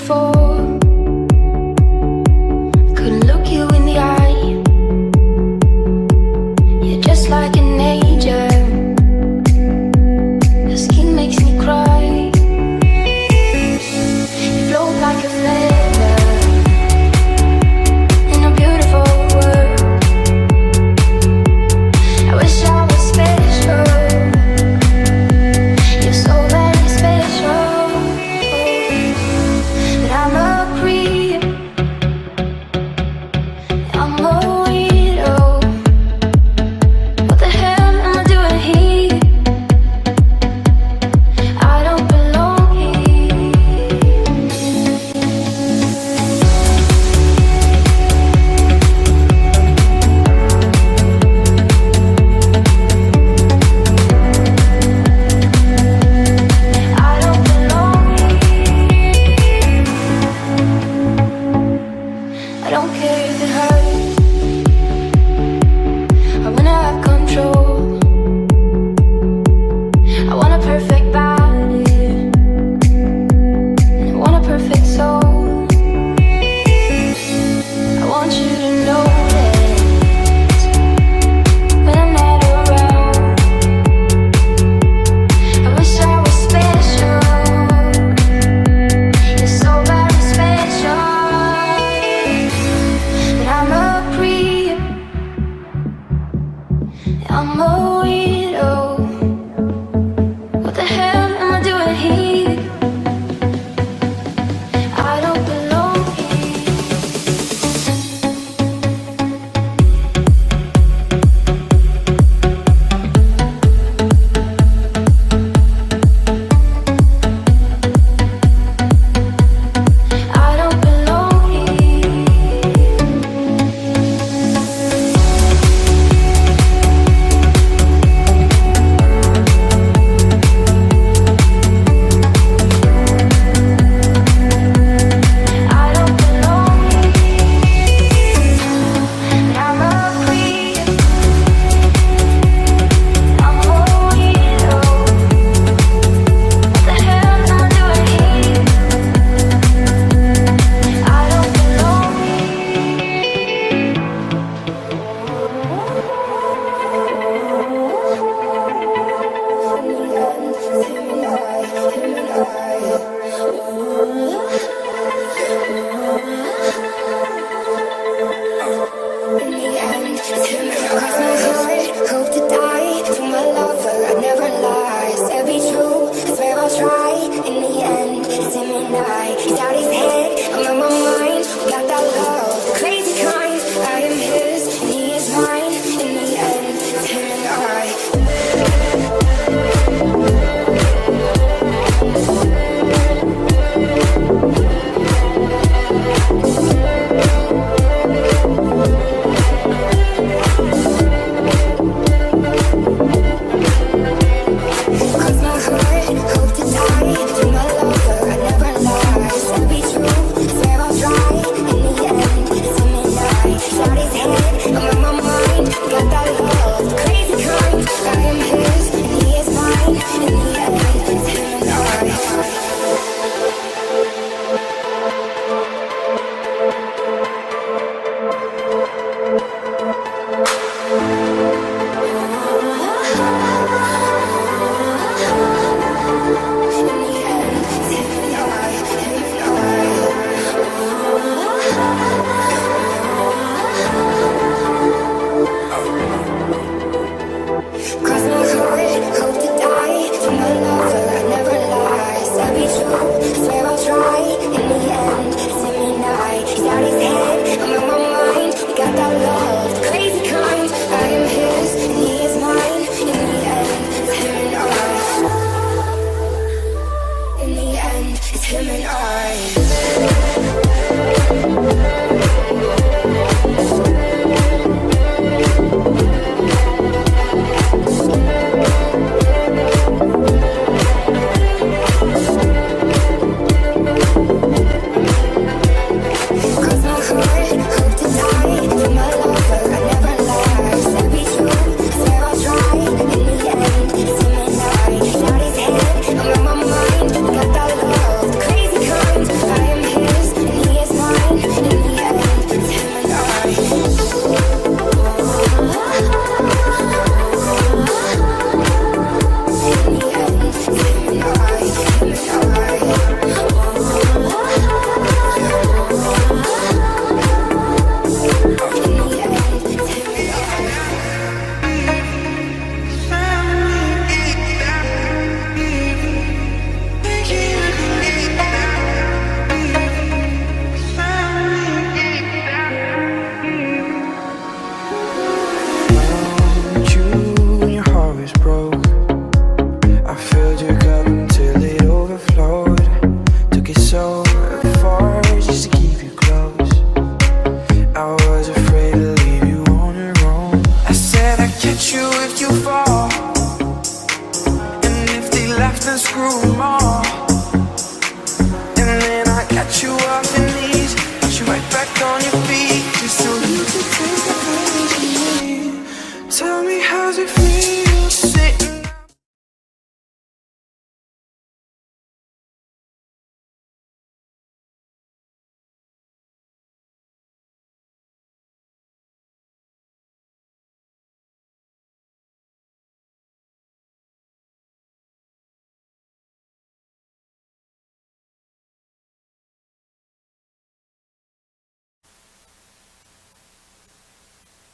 before. Couldn't look you in the eye. You're just like an angel. Your skin makes me cry. You float like a feather in a beautiful world. I wish I was special. You're so very special. But I'm a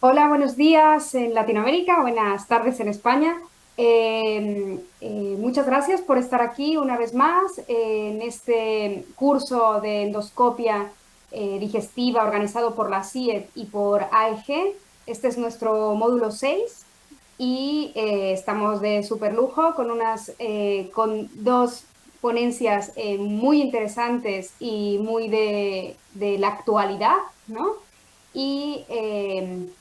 Hola, buenos días en Latinoamérica, buenas tardes en España. Muchas gracias por estar aquí una vez más en este curso de endoscopia digestiva organizado por la CIED y por AEG. Este es nuestro módulo 6 y estamos de super lujo con con dos ponencias muy interesantes y muy de la actualidad, ¿no? Y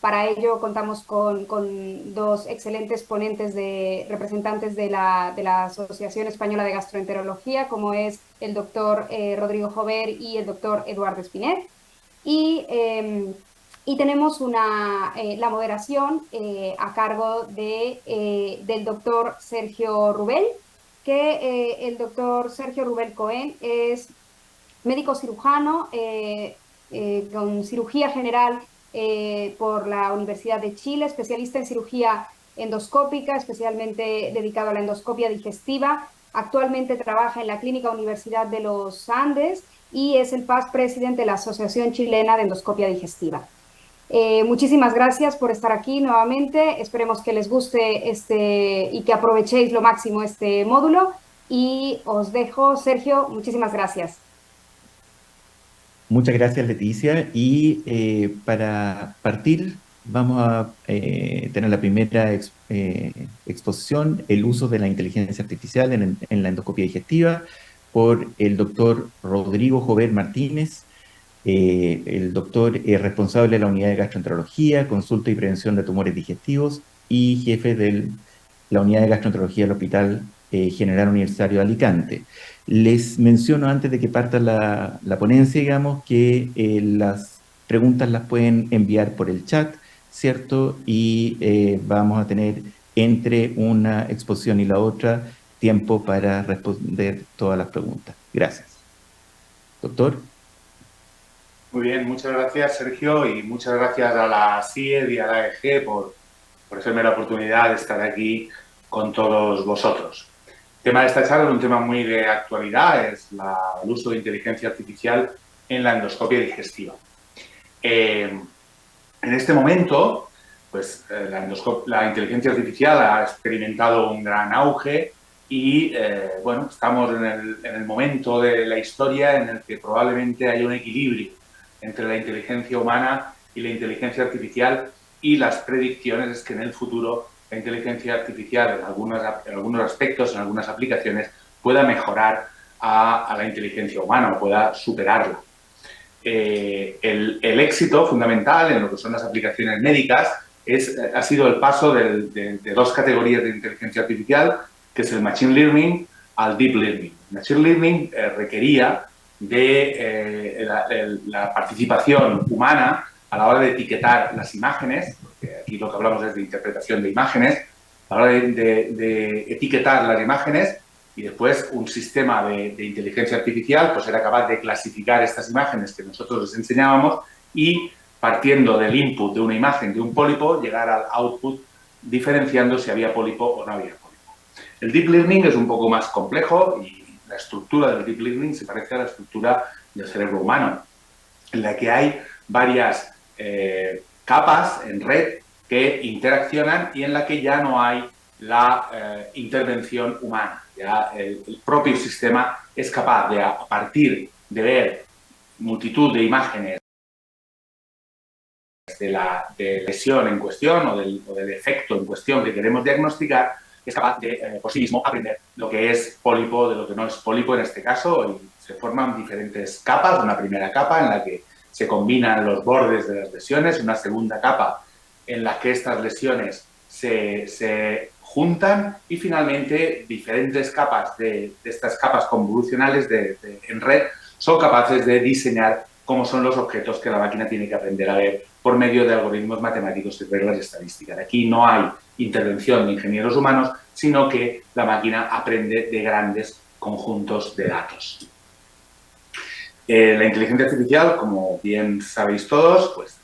para ello contamos con dos excelentes ponentes representantes de la Asociación Española de Gastroenterología, como es el doctor Rodrigo Jover y el doctor Eduardo Espinet. Y, y tenemos la moderación a cargo del doctor Sergio Rubel, que el doctor Sergio Rubel Cohen es médico cirujano con cirugía general por la Universidad de Chile, especialista en cirugía endoscópica, especialmente dedicado a la endoscopia digestiva. Actualmente trabaja en la Clínica Universidad de los Andes y es el past president de la Asociación Chilena de Endoscopia Digestiva. Muchísimas gracias por estar aquí nuevamente. Esperemos que les guste y que aprovechéis lo máximo este módulo. Y os dejo, Sergio, muchísimas gracias. Muchas gracias, Leticia. Y para partir, vamos a tener la primera exposición, el uso de la inteligencia artificial en la endoscopia digestiva, por el doctor Rodrigo Jover Martínez. El doctor es responsable de la unidad de gastroenterología, consulta y prevención de tumores digestivos y jefe de la unidad de gastroenterología del Hospital General Universitario de Alicante. Les menciono antes de que parta la ponencia, digamos, que las preguntas las pueden enviar por el chat, ¿cierto? Y vamos a tener entre una exposición y la otra tiempo para responder todas las preguntas. Gracias. Doctor. Muy bien, muchas gracias, Sergio, y muchas gracias a la CIED y a la AEG por hacerme la oportunidad de estar aquí con todos vosotros. El tema de esta charla es un tema muy de actualidad, es el uso de inteligencia artificial en la endoscopia digestiva. En este momento, pues la inteligencia artificial ha experimentado un gran auge y, bueno, estamos en el momento de la historia en el que probablemente hay un equilibrio entre la inteligencia humana y la inteligencia artificial, y las predicciones es que en el futuro la inteligencia artificial en algunos aspectos, en algunas aplicaciones, pueda mejorar a la inteligencia humana o pueda superarla. El éxito fundamental en lo que son las aplicaciones médicas ha sido el paso de dos categorías de inteligencia artificial, que es el Machine Learning al Deep Learning. Machine Learning requería de la participación humana a la hora de etiquetar las imágenes, porque aquí lo que hablamos es de interpretación de imágenes, a la hora de etiquetar las imágenes, y después un sistema de inteligencia artificial pues era capaz de clasificar estas imágenes que nosotros les enseñábamos y, partiendo del input de una imagen de un pólipo, llegar al output diferenciando si había pólipo o no había pólipo. El Deep Learning es un poco más complejo y la estructura del Deep Learning se parece a la estructura del cerebro humano, en la que hay varias capas en red que interaccionan y en la que ya no hay la intervención humana. Ya el propio sistema es capaz de, a partir de ver multitud de imágenes de la lesión en cuestión o del efecto en cuestión que queremos diagnosticar, es capaz de, por sí mismo, aprender lo que es pólipo de lo que no es pólipo en este caso, y se forman diferentes capas. Una primera capa en la que se combinan los bordes de las lesiones, una segunda capa en la que estas lesiones se juntan, y finalmente diferentes capas de estas capas convolucionales en red son capaces de diseñar cómo son los objetos que la máquina tiene que aprender a ver por medio de algoritmos matemáticos y reglas estadísticas. Aquí no hay intervención de ingenieros humanos, sino que la máquina aprende de grandes conjuntos de datos. La inteligencia artificial, como bien sabéis todos, pues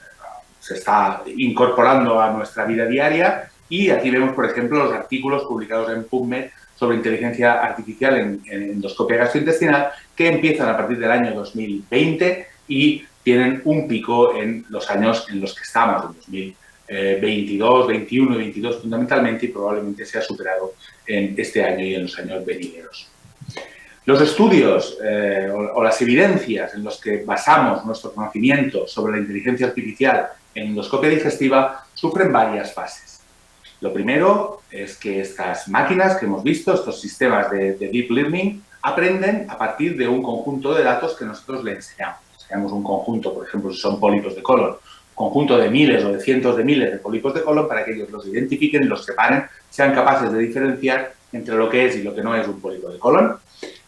se está incorporando a nuestra vida diaria, y aquí vemos, por ejemplo, los artículos publicados en PubMed sobre inteligencia artificial en endoscopia gastrointestinal, que empiezan a partir del año 2020 y tienen un pico en los años en los que estamos, en 22, 21 y 22 fundamentalmente, y probablemente sea superado en este año y en los años venideros. Los estudios o las evidencias en los que basamos nuestro conocimiento sobre la inteligencia artificial en endoscopia digestiva sufren varias fases. Lo primero es que estas máquinas que hemos visto, estos sistemas de Deep Learning, aprenden a partir de un conjunto de datos que nosotros le enseñamos. Enseñamos un conjunto, por ejemplo, si son pólipos de colon, un conjunto de miles o de cientos de miles de pólipos de colon para que ellos los identifiquen, los separen, sean capaces de diferenciar entre lo que es y lo que no es un pólipo de colon.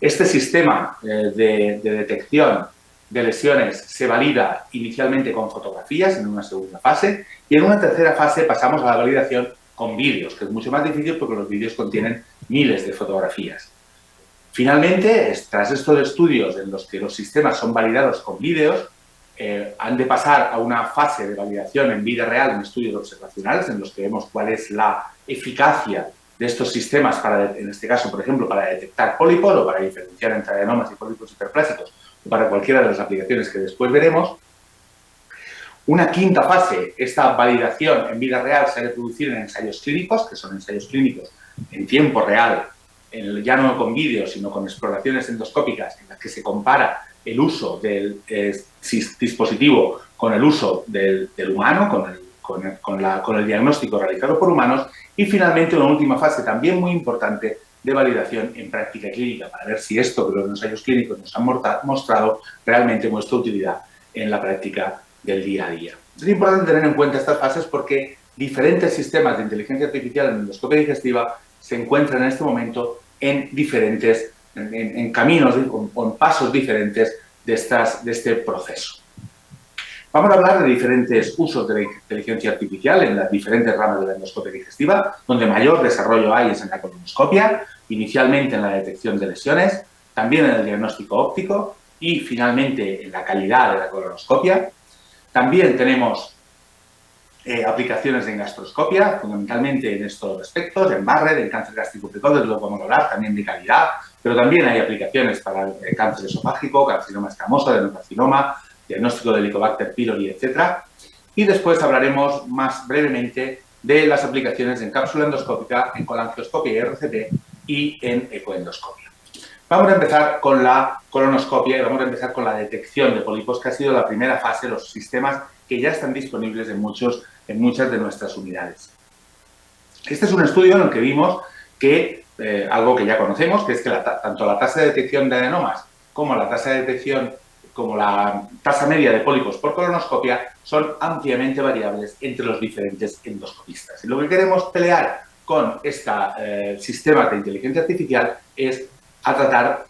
Este sistema de detección de lesiones se valida inicialmente con fotografías en una segunda fase y en una tercera fase pasamos a la validación con vídeos, que es mucho más difícil porque los vídeos contienen miles de fotografías. Finalmente, tras estos estudios en los que los sistemas son validados con vídeos, han de pasar a una fase de validación en vida real, en estudios observacionales, en los que vemos cuál es la eficacia de estos sistemas, en este caso, por ejemplo, para detectar pólipos o para diferenciar entre adenomas y pólipos hiperplásicos, o para cualquiera de las aplicaciones que después veremos. Una quinta fase, esta validación en vida real se ha de producir en ensayos clínicos, que son ensayos clínicos en tiempo real, ya no con vídeos, sino con exploraciones endoscópicas en las que se compara el uso del dispositivo con el uso del humano, con el diagnóstico realizado por humanos, y finalmente una última fase también muy importante de validación en práctica clínica, para ver si esto que los ensayos clínicos nos han mostrado realmente muestra utilidad en la práctica del día a día. Es importante tener en cuenta estas fases porque diferentes sistemas de inteligencia artificial en endoscopia digestiva se encuentran en este momento en diferentes en caminos o en pasos diferentes de este proceso. Vamos a hablar de diferentes usos de la inteligencia artificial en las diferentes ramas de la endoscopia digestiva, donde mayor desarrollo hay es en la colonoscopia, inicialmente en la detección de lesiones, también en el diagnóstico óptico y finalmente en la calidad de la colonoscopia. También tenemos aplicaciones en gastroscopia, fundamentalmente en estos aspectos, en Barrett, en cáncer gástrico precoz, de lo que vamos a hablar, también de calidad, pero también hay aplicaciones para el cáncer esofágico, carcinoma escamoso, adenocarcinoma, diagnóstico de Helicobacter pylori, etc. Y después hablaremos más brevemente de las aplicaciones en cápsula endoscópica, en colangioscopia y RCP y en ecoendoscopia. Vamos a empezar con la colonoscopia y vamos a empezar con la detección de pólipos, que ha sido la primera fase, los sistemas que ya están disponibles en muchas de nuestras unidades. Este es un estudio en el que vimos que algo que ya conocemos, que es que tanto la tasa de detección de adenomas como la tasa de detección, como la tasa media de pólipos por colonoscopia son ampliamente variables entre los diferentes endoscopistas. Y lo que queremos pelear con este sistema de inteligencia artificial es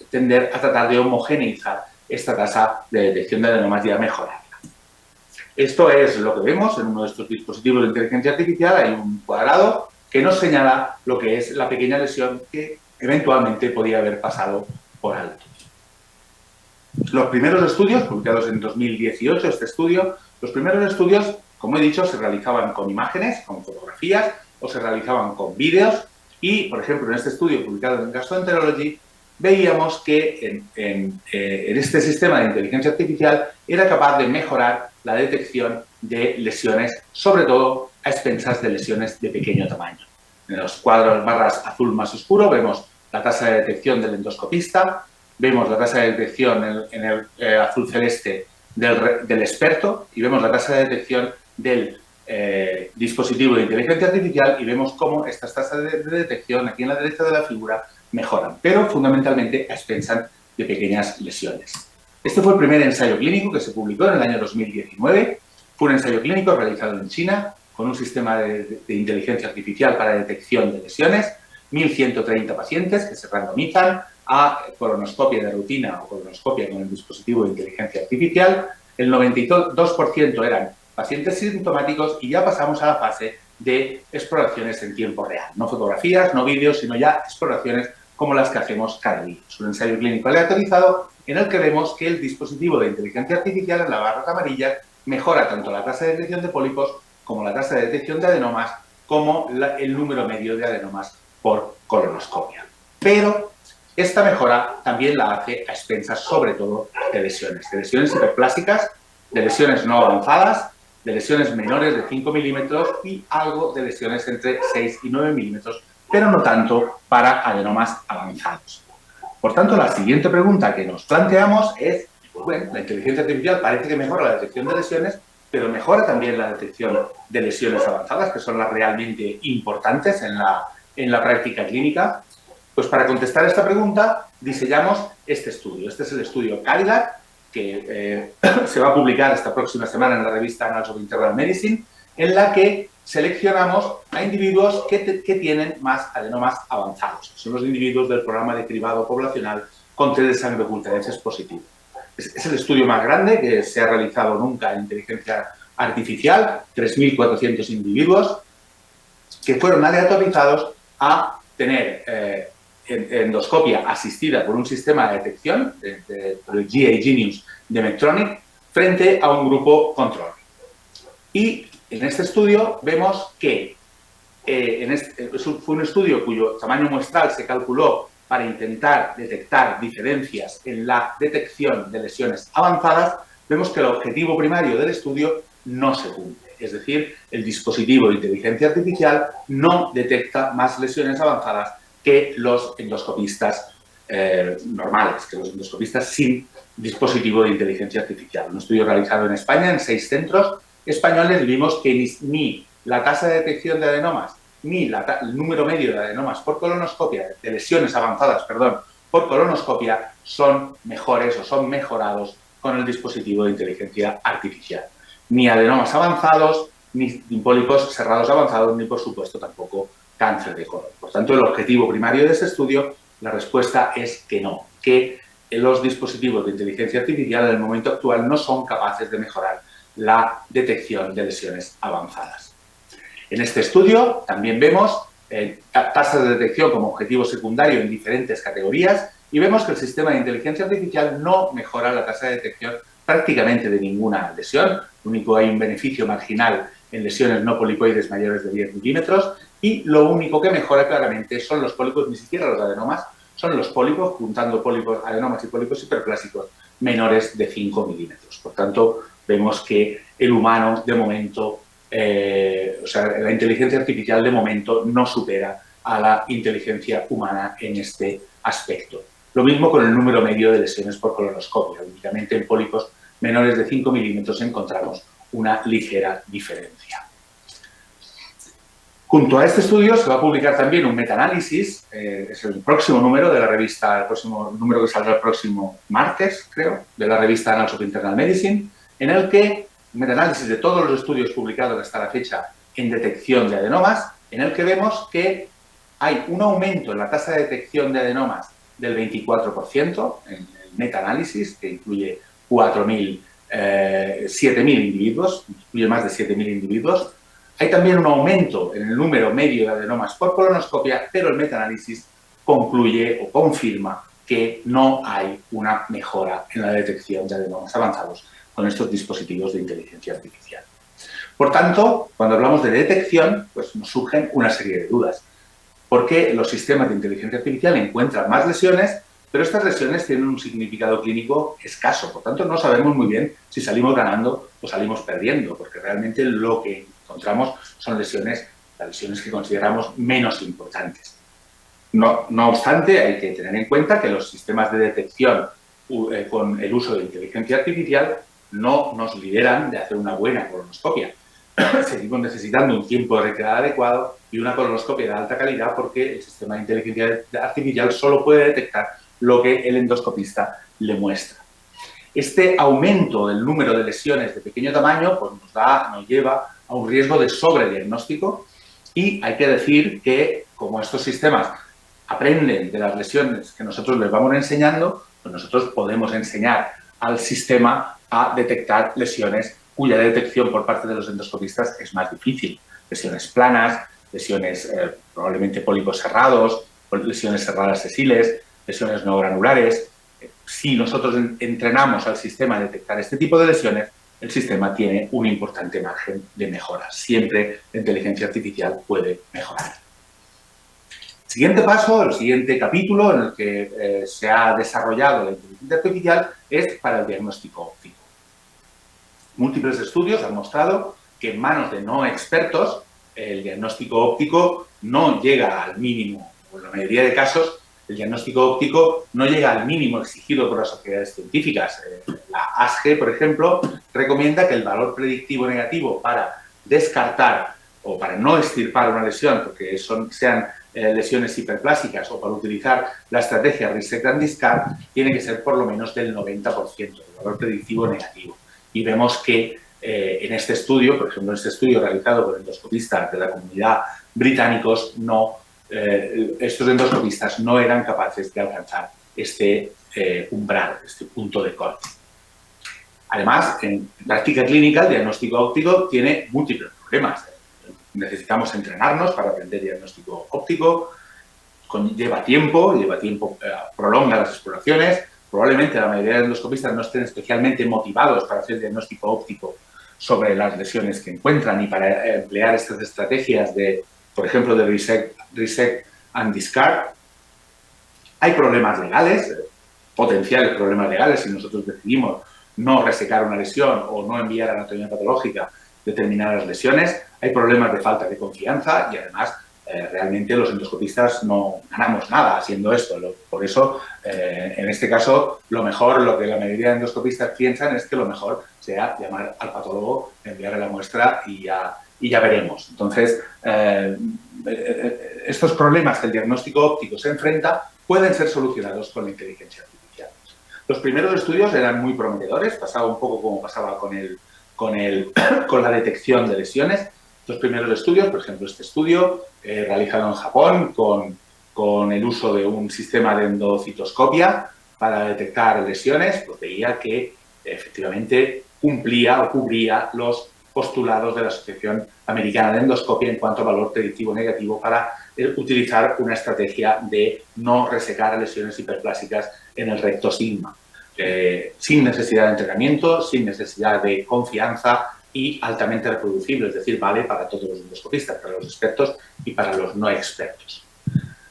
tender a tratar de homogeneizar esta tasa de detección de adenomas y a mejorarla. Esto es lo que vemos en uno de estos dispositivos de inteligencia artificial. Hay un cuadrado que nos señala lo que es la pequeña lesión que eventualmente podía haber pasado por alto. Los primeros estudios, publicados en 2018, los primeros estudios, como he dicho, se realizaban con imágenes, con fotografías, o se realizaban con vídeos, y, por ejemplo, en este estudio publicado en Gastroenterology, veíamos que en este sistema de inteligencia artificial era capaz de mejorar la detección de lesiones, sobre todo a expensas de lesiones de pequeño tamaño. En los cuadros barras azul más oscuro vemos la tasa de detección del endoscopista, vemos la tasa de detección en el azul celeste del experto y vemos la tasa de detección del dispositivo de inteligencia artificial y vemos cómo estas tasas de detección aquí en la derecha de la figura mejoran, pero fundamentalmente a expensas de pequeñas lesiones. Este fue el primer ensayo clínico que se publicó en el año 2019. Fue un ensayo clínico realizado en China con un sistema de inteligencia artificial para detección de lesiones, 1.130 pacientes que se randomizan a colonoscopia de rutina o colonoscopia con el dispositivo de inteligencia artificial. El 92% eran pacientes sintomáticos y ya pasamos a la fase de exploraciones en tiempo real. No fotografías, no vídeos, sino ya exploraciones como las que hacemos cada día. Es un ensayo clínico aleatorizado en el que vemos que el dispositivo de inteligencia artificial en la barra amarilla mejora tanto la tasa de detección de pólipos como la tasa de detección de adenomas como el número medio de adenomas por colonoscopia. Pero esta mejora también la hace a expensas sobre todo de lesiones hiperplásicas, de lesiones no avanzadas, de lesiones menores de 5 milímetros y algo de lesiones entre 6 y 9 milímetros, pero no tanto para adenomas avanzados. Por tanto, la siguiente pregunta que nos planteamos es, pues bueno, la inteligencia artificial parece que mejora la detección de lesiones, pero mejora también la detección de lesiones avanzadas, que son las realmente importantes en la práctica clínica. Pues para contestar esta pregunta diseñamos este estudio. Este es el estudio Cadillac, que se va a publicar esta próxima semana en la revista Annals of Internal Medicine, en la que seleccionamos a individuos que tienen más adenomas avanzados. Son los individuos del programa de cribado poblacional con test de sangre ocultarenses positivo. Es el estudio más grande que se ha realizado nunca en inteligencia artificial, 3.400 individuos que fueron aleatorizados a tener endoscopia asistida por un sistema de detección, por el GA Genius de Medtronic, frente a un grupo control. Y en este estudio vemos que fue un estudio cuyo tamaño muestral se calculó para intentar detectar diferencias en la detección de lesiones avanzadas. Vemos que el objetivo primario del estudio no se cumple. Es decir, el dispositivo de inteligencia artificial no detecta más lesiones avanzadas que los endoscopistas normales, que los endoscopistas sin dispositivo de inteligencia artificial. Un estudio realizado en España, en 6 centros españoles, vimos que ni la tasa de detección de adenomas, ni el número medio de adenomas por colonoscopia, de lesiones avanzadas, perdón, por colonoscopia, son mejores o son mejorados con el dispositivo de inteligencia artificial. Ni adenomas avanzados, ni pólipos cerrados avanzados, ni por supuesto tampoco cáncer de colon. Por tanto, el objetivo primario de este estudio, la respuesta es que no, que los dispositivos de inteligencia artificial en el momento actual no son capaces de mejorar la detección de lesiones avanzadas. En este estudio también vemos tasas de detección como objetivo secundario en diferentes categorías y vemos que el sistema de inteligencia artificial no mejora la tasa de detección prácticamente de ninguna lesión. Lo único, hay un beneficio marginal en lesiones no polipoides mayores de 10 milímetros y lo único que mejora claramente son los pólipos, ni siquiera los adenomas, son los pólipos, juntando pólipos, adenomas y pólipos hiperplásicos menores de 5 milímetros. Por tanto, vemos que el humano, de momento, la inteligencia artificial, de momento, no supera a la inteligencia humana en este aspecto. Lo mismo con el número medio de lesiones por colonoscopia. Únicamente en pólipos menores de 5 milímetros encontramos una ligera diferencia. Junto a este estudio se va a publicar también un metaanálisis, es el próximo número de la revista, el próximo número que saldrá el próximo martes, creo, de la revista Annals of Internal Medicine, en el que un metaanálisis de todos los estudios publicados hasta la fecha en detección de adenomas, en el que vemos que hay un aumento en la tasa de detección de adenomas del 24% en el metaanálisis, que incluye 7.000 individuos, incluye más de 7.000 individuos. Hay también un aumento en el número medio de adenomas por colonoscopia, pero el metaanálisis concluye o confirma que no hay una mejora en la detección de adenomas avanzados con estos dispositivos de inteligencia artificial. Por tanto, cuando hablamos de detección, pues nos surgen una serie de dudas. Porque los sistemas de inteligencia artificial encuentran más lesiones, pero estas lesiones tienen un significado clínico escaso. Por tanto, no sabemos muy bien si salimos ganando o salimos perdiendo, porque realmente lo que encontramos son las lesiones que consideramos menos importantes. No obstante, hay que tener en cuenta que los sistemas de detección con el uso de inteligencia artificial no nos liberan de hacer una buena colonoscopia. Seguimos necesitando un tiempo de retirada adecuado y una colonoscopia de alta calidad porque el sistema de inteligencia artificial solo puede detectar lo que el endoscopista le muestra. Este aumento del número de lesiones de pequeño tamaño pues nos lleva a un riesgo de sobrediagnóstico y hay que decir que como estos sistemas aprenden de las lesiones que nosotros les vamos enseñando, pues nosotros podemos enseñar al sistema a detectar lesiones cuya detección por parte de los endoscopistas es más difícil. Lesiones planas, lesiones probablemente pólipos cerrados, lesiones cerradas sesiles, lesiones no granulares. Si nosotros entrenamos al sistema a detectar este tipo de lesiones, el sistema tiene un importante margen de mejora. Siempre la inteligencia artificial puede mejorar. El siguiente paso, el siguiente capítulo en el que se ha desarrollado la inteligencia artificial es para el diagnóstico óptico. Múltiples estudios han mostrado que en manos de no expertos el diagnóstico óptico no llega al mínimo, o en la mayoría de casos el diagnóstico óptico no llega al mínimo exigido por las sociedades científicas. La ASGE, por ejemplo, recomienda que el valor predictivo negativo para descartar o para no extirpar una lesión, porque sean lesiones hiperplásicas, o para utilizar la estrategia Resect and Discard, tiene que ser por lo menos del 90%, el valor predictivo negativo. Y vemos que en este estudio, por ejemplo, en este estudio realizado por endoscopistas de la comunidad británicos, estos endoscopistas no eran capaces de alcanzar este umbral, este punto de corte. Además, en práctica clínica, el diagnóstico óptico tiene múltiples problemas. Necesitamos entrenarnos para aprender diagnóstico óptico, lleva tiempo, prolonga las exploraciones. Probablemente la mayoría de endoscopistas no estén especialmente motivados para hacer diagnóstico óptico sobre las lesiones que encuentran y para emplear estas estrategias por ejemplo, de Resect and Discard. Hay problemas legales, potenciales problemas legales, si nosotros decidimos no resecar una lesión o no enviar a anatomía patológica determinadas lesiones. Hay problemas de falta de confianza y además realmente los endoscopistas no ganamos nada haciendo esto. Por eso, en este caso, lo que la mayoría de endoscopistas piensan es que lo mejor sea llamar al patólogo, enviarle la muestra y ya veremos. Entonces, estos problemas que el diagnóstico óptico se enfrenta pueden ser solucionados con la inteligencia artificial. Los primeros estudios eran muy prometedores, pasaba un poco como pasaba con la detección de lesiones. Los primeros estudios, por ejemplo, este estudio realizado en Japón con el uso de un sistema de endocitoscopia para detectar lesiones, pues veía que efectivamente cumplía o cubría los postulados de la Asociación Americana de Endoscopia en cuanto a valor predictivo negativo para utilizar una estrategia de no resecar lesiones hiperplásicas en el recto sigma, sin necesidad de entrenamiento, sin necesidad de confianza y altamente reproducible, es decir, vale para todos los endoscopistas, para los expertos y para los no expertos.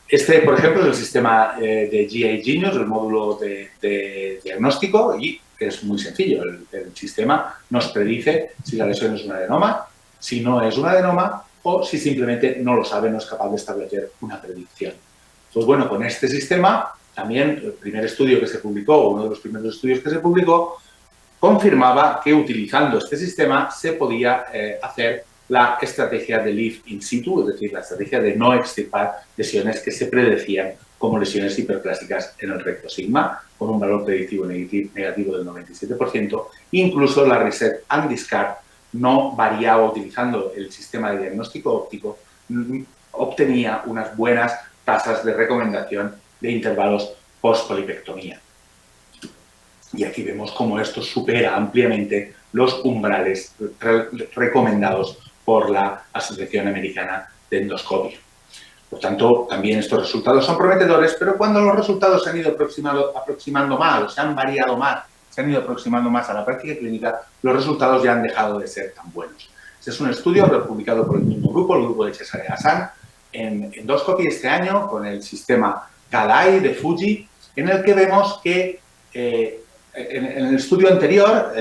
Este, por ejemplo, es el sistema de GI Genius, el módulo de diagnóstico, y es muy sencillo. El sistema nos predice si la lesión es un adenoma, si no es un adenoma o si simplemente no lo sabe, no es capaz de establecer una predicción. Pues bueno, con este sistema, también el primer estudio que se publicó, uno de los primeros estudios que se publicó, confirmaba que utilizando este sistema se podía hacer la estrategia de leave in situ, es decir, la estrategia de no extirpar lesiones que se predecían como lesiones hiperplásicas en el recto sigma, con un valor predictivo negativo del 97%. Incluso la Resect and Discard no variaba utilizando el sistema de diagnóstico óptico, obtenía unas buenas tasas de recomendación de intervalos post-polipectomía. Y aquí vemos cómo esto supera ampliamente los umbrales recomendados por la Asociación Americana de Endoscopia. Por tanto, también estos resultados son prometedores, pero cuando los resultados se han ido aproximando más, o se han variado más, se han ido aproximando más a la práctica clínica, los resultados ya han dejado de ser tan buenos. Este es un estudio publicado por el mismo grupo, el grupo de Cesare Hassan, en Endoscopy este año, con el sistema CADAI de Fuji, en el que vemos que en el estudio anterior,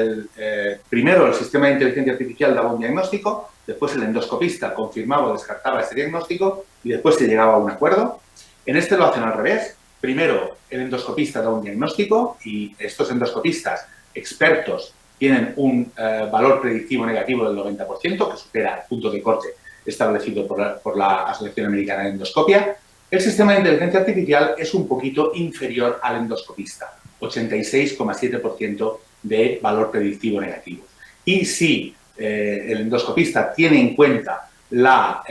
primero el sistema de inteligencia artificial daba un diagnóstico, después el endoscopista confirmaba o descartaba ese diagnóstico y después se llegaba a un acuerdo. En este lo hacen al revés. Primero el endoscopista da un diagnóstico y estos endoscopistas expertos tienen un valor predictivo negativo del 90%, que supera el punto de corte establecido por la Asociación Americana de Endoscopia. El sistema de inteligencia artificial es un poquito inferior al endoscopista, 86,7% de valor predictivo negativo. Y si el endoscopista tiene en cuenta la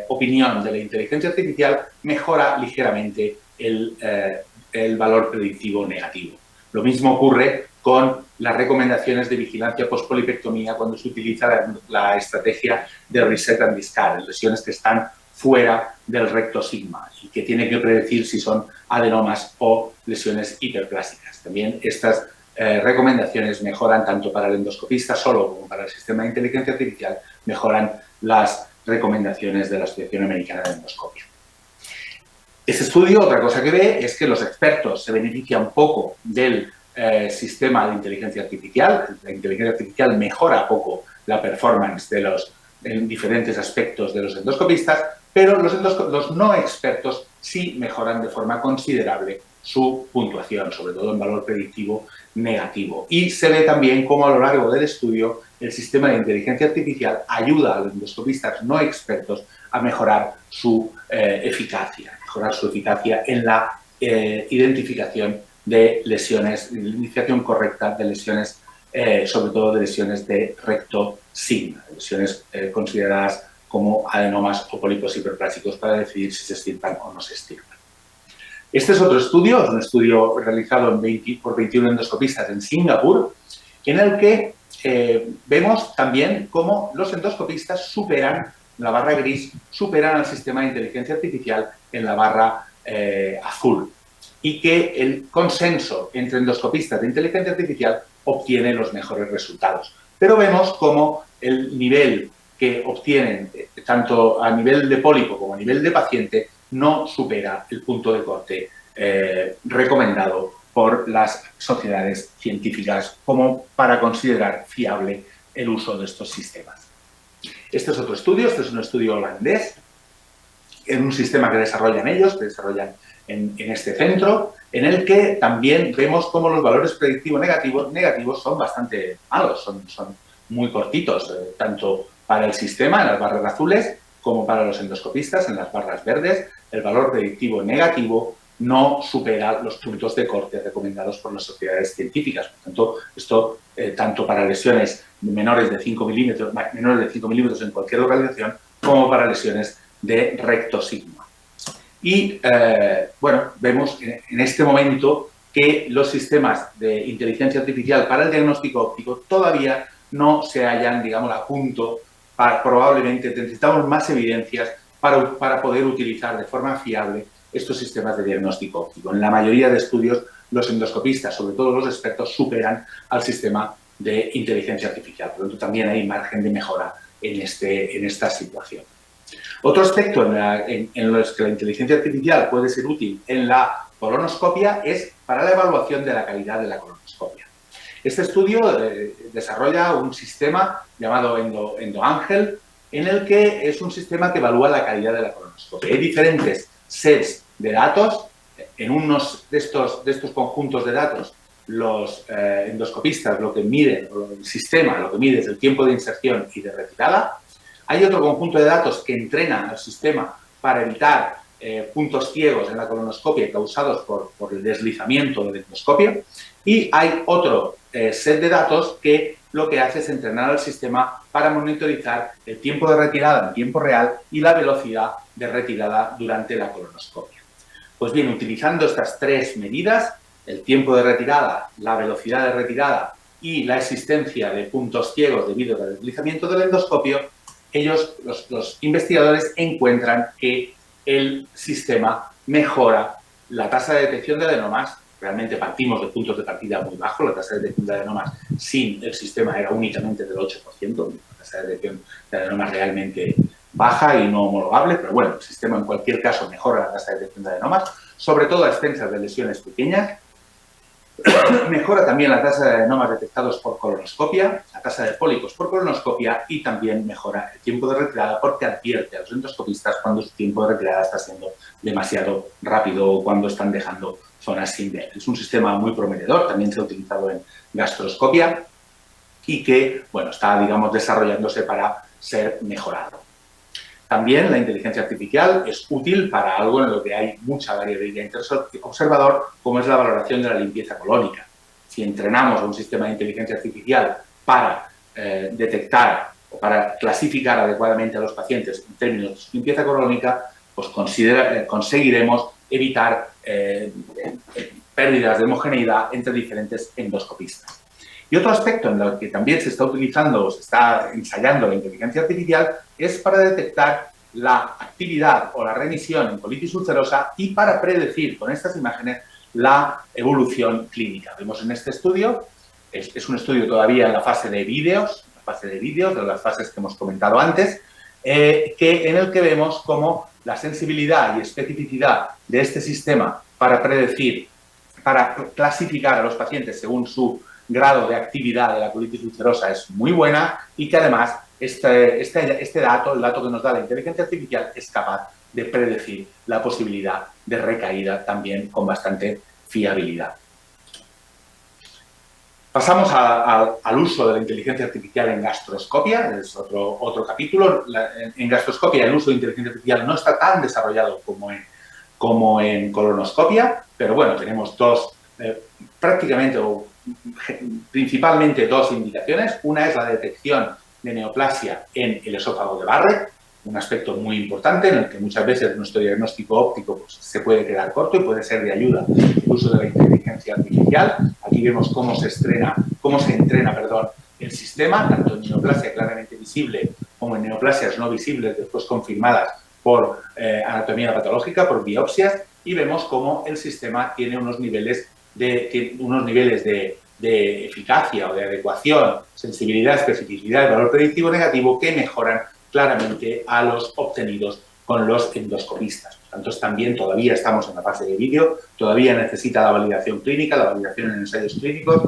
opinión de la inteligencia artificial, mejora ligeramente el valor predictivo negativo. Lo mismo ocurre con las recomendaciones de vigilancia post-polipectomía cuando se utiliza la estrategia de Resect and Discard, lesiones que están fuera del recto sigma y que tiene que predecir si son adenomas o lesiones hiperplásicas. También estas recomendaciones mejoran tanto para el endoscopista solo como para el sistema de inteligencia artificial, mejoran las recomendaciones de la Asociación Americana de Endoscopia. Este estudio, otra cosa que ve es que los expertos se benefician poco del sistema de inteligencia artificial. La inteligencia artificial mejora poco la performance en diferentes aspectos de los endoscopistas, pero los no expertos sí mejoran de forma considerable su puntuación, sobre todo en valor predictivo negativo. Y se ve también cómo a lo largo del estudio el sistema de inteligencia artificial ayuda a los endoscopistas no expertos a mejorar su eficacia en la identificación de lesiones, identificación correcta de lesiones, sobre todo de lesiones de recto sigma, lesiones consideradas como adenomas o pólipos hiperplásicos para decidir si se extirpan o no se extirpan. Este es otro estudio, es un estudio realizado por 21 endoscopistas en Singapur, en el que vemos también cómo los endoscopistas superan la barra gris, superan al sistema de inteligencia artificial en la barra azul, y que el consenso entre endoscopistas de inteligencia artificial obtiene los mejores resultados. Pero vemos cómo el nivel que obtienen, tanto a nivel de pólipo como a nivel de paciente, no supera el punto de corte recomendado por las sociedades científicas como para considerar fiable el uso de estos sistemas. Este es otro estudio, este es un estudio holandés, en un sistema que desarrollan ellos, que desarrollan en este centro, en el que también vemos cómo los valores predictivos negativos son bastante malos, son muy cortitos, tanto para el sistema en las barras azules como para los endoscopistas en las barras verdes. El valor predictivo negativo no supera los puntos de corte recomendados por las sociedades científicas. Por tanto, esto tanto para lesiones menores de 5 milímetros en cualquier localización, como para lesiones de recto sigma. Y, bueno, vemos en este momento que los sistemas de inteligencia artificial para el diagnóstico óptico todavía no se hallan, digamos, a punto. Probablemente necesitamos más evidencias para poder utilizar de forma fiable estos sistemas de diagnóstico óptico. En la mayoría de estudios, los endoscopistas, sobre todo los expertos, superan al sistema de inteligencia artificial. Por lo tanto, también hay margen de mejora en esta situación. Otro aspecto en los que la inteligencia artificial puede ser útil en la colonoscopia es para la evaluación de la calidad de la colonoscopia. Este estudio desarrolla un sistema llamado EndoAngel, en el que es un sistema que evalúa la calidad de la colonoscopia. Hay diferentes sets de datos. En unos de estos conjuntos de datos, los endoscopistas lo que miden, o el sistema lo que mide es el tiempo de inserción y de retirada. Hay otro conjunto de datos que entrenan al sistema para evitar puntos ciegos en la colonoscopia causados por el deslizamiento del endoscopio. Y hay otro set de datos que lo que hace es entrenar al sistema para monitorizar el tiempo de retirada en tiempo real y la velocidad de retirada durante la colonoscopia. Pues bien, utilizando estas tres medidas, el tiempo de retirada, la velocidad de retirada y la existencia de puntos ciegos debido al deslizamiento del endoscopio, los investigadores encuentran que el sistema mejora la tasa de detección de adenomas. Realmente partimos de puntos de partida muy bajos. La tasa de detección de adenomas sin el sistema era únicamente del 8%. La tasa de detección de adenomas realmente baja y no homologable, pero bueno, el sistema en cualquier caso mejora la tasa de detección de adenomas, sobre todo a expensas de lesiones pequeñas. Mejora también la tasa de adenomas detectados por colonoscopia, la tasa de pólipos por colonoscopia, y también mejora el tiempo de retirada porque advierte a los endoscopistas cuando su tiempo de retirada está siendo demasiado rápido o cuando están dejando zonas sin ver. Es un sistema muy prometedor, también se ha utilizado en gastroscopia y que, bueno, está, digamos, desarrollándose para ser mejorado. También la inteligencia artificial es útil para algo en lo que hay mucha variabilidad interobservador, como es la valoración de la limpieza colónica. Si entrenamos a un sistema de inteligencia artificial para detectar o para clasificar adecuadamente a los pacientes en términos de limpieza colónica, pues conseguiremos evitar pérdidas de homogeneidad entre diferentes endoscopistas. Y otro aspecto en el que también se está utilizando o se está ensayando la inteligencia artificial es para detectar la actividad o la remisión en colitis ulcerosa y para predecir con estas imágenes la evolución clínica. Vemos en este estudio, es un estudio todavía en la fase de vídeos, de las fases que hemos comentado antes, en el que vemos cómo la sensibilidad y especificidad de este sistema para predecir, para clasificar a los pacientes según su grado de actividad de la colitis ulcerosa es muy buena y que además este dato, el dato que nos da la inteligencia artificial, es capaz de predecir la posibilidad de recaída también con bastante fiabilidad. Pasamos al uso de la inteligencia artificial en gastroscopia, es otro capítulo. En gastroscopia el uso de inteligencia artificial no está tan desarrollado como en colonoscopia, pero bueno, tenemos prácticamente o principalmente dos indicaciones. Una es la detección de neoplasia en el esófago de Barrett, un aspecto muy importante en el que muchas veces nuestro diagnóstico óptico pues, se puede quedar corto y puede ser de ayuda el uso de la inteligencia artificial. Aquí vemos cómo se entrena el sistema, tanto en neoplasia claramente visible como en neoplasias no visibles después confirmadas por anatomía patológica, por biopsias, y vemos cómo el sistema tiene unos niveles de eficacia o de adecuación, sensibilidad, especificidad y valor predictivo negativo que mejoran claramente a los obtenidos con los endoscopistas. Por tanto, también todavía estamos en la fase de vídeo, todavía necesita la validación clínica, la validación en ensayos clínicos,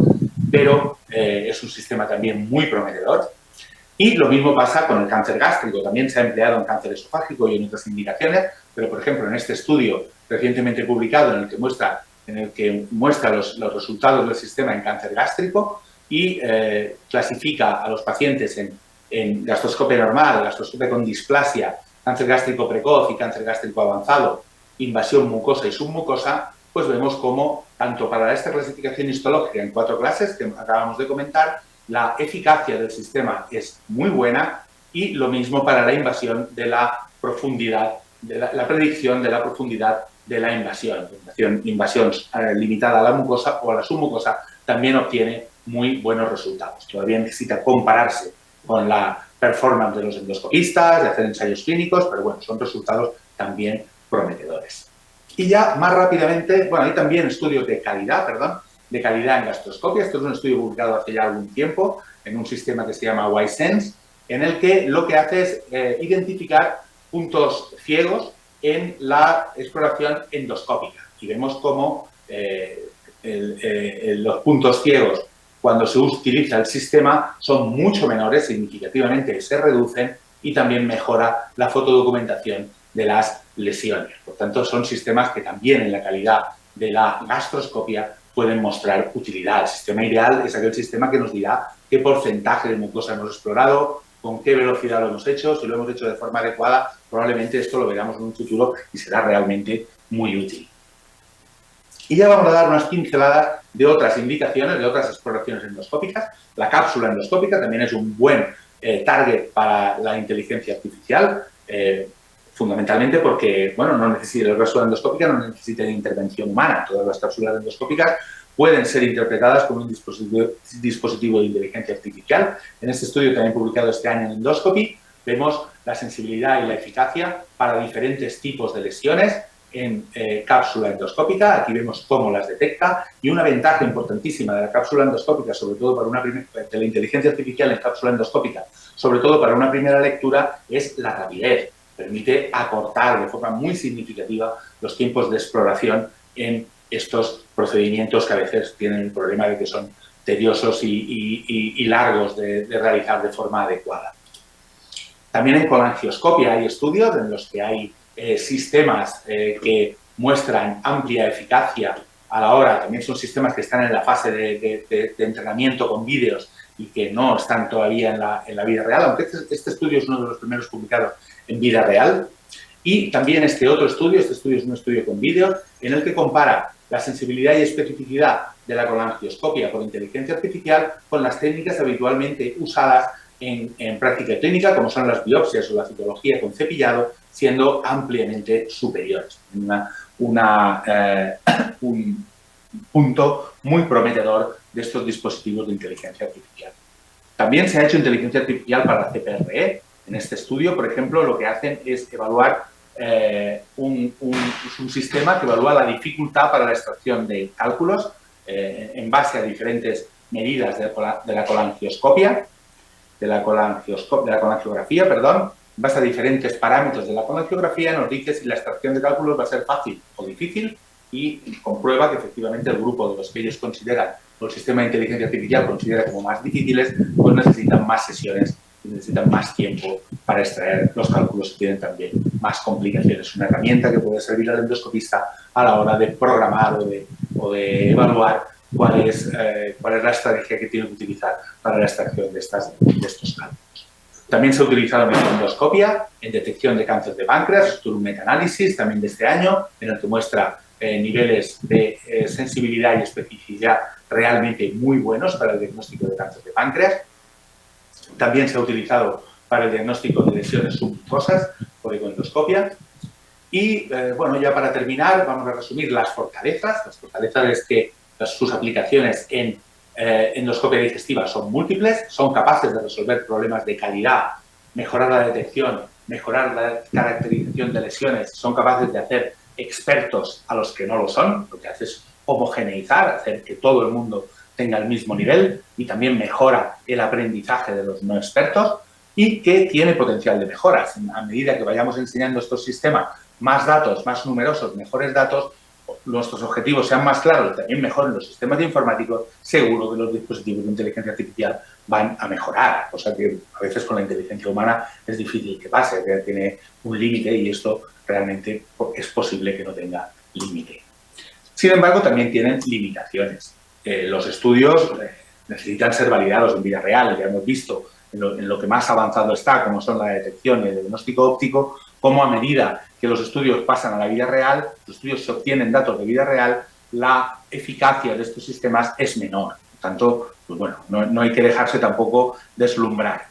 pero es un sistema también muy prometedor. Y lo mismo pasa con el cáncer gástrico, también se ha empleado en cáncer esofágico y en otras indicaciones, pero por ejemplo en este estudio recientemente publicado en el que muestra los resultados del sistema en cáncer gástrico y clasifica a los pacientes en gastroscopia normal, gastroscopia con displasia, cáncer gástrico precoz y cáncer gástrico avanzado, invasión mucosa y submucosa, pues vemos cómo, tanto para esta clasificación histológica en 4 clases que acabamos de comentar, la eficacia del sistema es muy buena y lo mismo para la invasión de la profundidad, la predicción de la profundidad de la invasión. Invasión limitada a la mucosa o a la submucosa también obtiene muy buenos resultados. Todavía necesita compararse con la performance de los endoscopistas, de hacer ensayos clínicos, pero bueno, son resultados también prometedores. Y ya más rápidamente, bueno, hay también estudios de calidad en gastroscopia. Esto es un estudio publicado hace ya algún tiempo en un sistema que se llama YSense, en el que lo que hace es identificar puntos ciegos en la exploración endoscópica. Y vemos cómo los puntos ciegos, cuando se utiliza el sistema, son mucho menores, significativamente se reducen y también mejora la fotodocumentación de las lesiones. Por tanto, son sistemas que también en la calidad de la gastroscopia pueden mostrar utilidad. El sistema ideal es aquel sistema que nos dirá qué porcentaje de mucosa hemos explorado, con qué velocidad lo hemos hecho, si lo hemos hecho de forma adecuada. Probablemente esto lo veremos en un futuro y será realmente muy útil. Y ya vamos a dar unas pinceladas de otras indicaciones, de otras exploraciones endoscópicas. La cápsula endoscópica también es un buen target para la inteligencia artificial, fundamentalmente porque, bueno, la cápsula endoscópica no necesita de intervención humana. Todas las cápsulas endoscópicas pueden ser interpretadas como un dispositivo de inteligencia artificial. En este estudio también publicado este año en Endoscopy, vemos la sensibilidad y la eficacia para diferentes tipos de lesiones en cápsula endoscópica. Aquí vemos cómo las detecta, y una ventaja importantísima de la cápsula endoscópica, sobre todo para de la inteligencia artificial en cápsula endoscópica, sobre todo para una primera lectura, es la rapidez. Permite acortar de forma muy significativa los tiempos de exploración en estos procedimientos que a veces tienen el problema de que son tediosos y largos de realizar de forma adecuada. También en colangioscopia hay estudios en los que hay sistemas que muestran amplia eficacia a la hora. También son sistemas que están en la fase de entrenamiento con vídeos y que no están todavía en la vida real, aunque este estudio es uno de los primeros publicados en vida real. Y también este estudio es un estudio con vídeos en el que compara la sensibilidad y especificidad de la colangioscopia por inteligencia artificial con las técnicas habitualmente usadas en práctica clínica, como son las biopsias o la citología con cepillado, siendo ampliamente superiores. Un punto muy prometedor de estos dispositivos de inteligencia artificial. También se ha hecho inteligencia artificial para la CPRE. En este estudio, por ejemplo, lo que hacen es evaluar un sistema que evalúa la dificultad para la extracción de cálculos en base a diferentes medidas de la colangiografía, en base a diferentes parámetros de la colangiografía, nos dice si la extracción de cálculos va a ser fácil o difícil, y comprueba que efectivamente el grupo de los que ellos consideran o el sistema de inteligencia artificial considera como más difíciles, pues necesitan más sesiones, necesitan más tiempo para extraer los cálculos y tienen también más complicaciones. Una herramienta que puede servir al endoscopista a la hora de programar o de evaluar cuál es la estrategia que tiene que utilizar para la extracción de estos cálculos. También se ha utilizado en endoscopia, en detección de cáncer de páncreas. Esto es un metaanálisis también de este año, en el que muestra niveles de sensibilidad y especificidad realmente muy buenos para el diagnóstico de cáncer de páncreas. También se ha utilizado para el diagnóstico de lesiones submucosas por ecoendoscopia. Y, bueno, ya para terminar, vamos a resumir las fortalezas. Las fortalezas es que sus aplicaciones en endoscopia digestiva son múltiples, son capaces de resolver problemas de calidad, mejorar la detección, mejorar la caracterización de lesiones, son capaces de hacer expertos a los que no lo son, lo que hace es homogeneizar, hacer que todo el mundo tenga el mismo nivel y también mejora el aprendizaje de los no expertos y que tiene potencial de mejoras. A medida que vayamos enseñando estos sistemas más datos, más numerosos, mejores datos, nuestros objetivos sean más claros y también mejoren los sistemas informáticos, seguro que los dispositivos de inteligencia artificial van a mejorar, cosa que a veces con la inteligencia humana es difícil que pase, que tiene un límite y esto realmente es posible que no tenga límite. Sin embargo, también tienen limitaciones. Los estudios necesitan ser validados en vida real, ya hemos visto en lo que más avanzado está, como son la detección y el diagnóstico óptico, cómo a medida que los estudios pasan a la vida real, los estudios se obtienen datos de vida real, la eficacia de estos sistemas es menor. Por tanto, pues bueno, no hay que dejarse tampoco deslumbrar.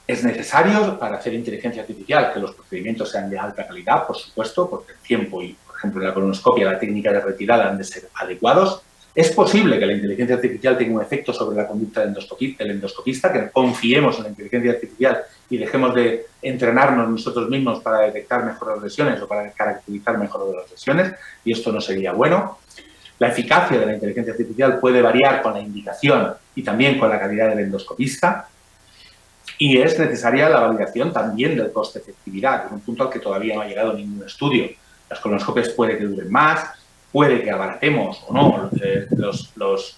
Es necesario, para hacer inteligencia artificial, que los procedimientos sean de alta calidad, por supuesto, porque el tiempo y, por ejemplo, en la colonoscopia, la técnica de retirada han de ser adecuados. Es posible que la inteligencia artificial tenga un efecto sobre la conducta del endoscopista, que confiemos en la inteligencia artificial y dejemos de entrenarnos nosotros mismos para detectar mejor las lesiones o para caracterizar mejor las lesiones, y esto no sería bueno. La eficacia de la inteligencia artificial puede variar con la indicación y también con la calidad del endoscopista, y es necesaria la validación también del coste-efectividad, en un punto al que todavía no ha llegado ningún estudio. Las colonoscopias puede que duren más, puede que abaratemos o no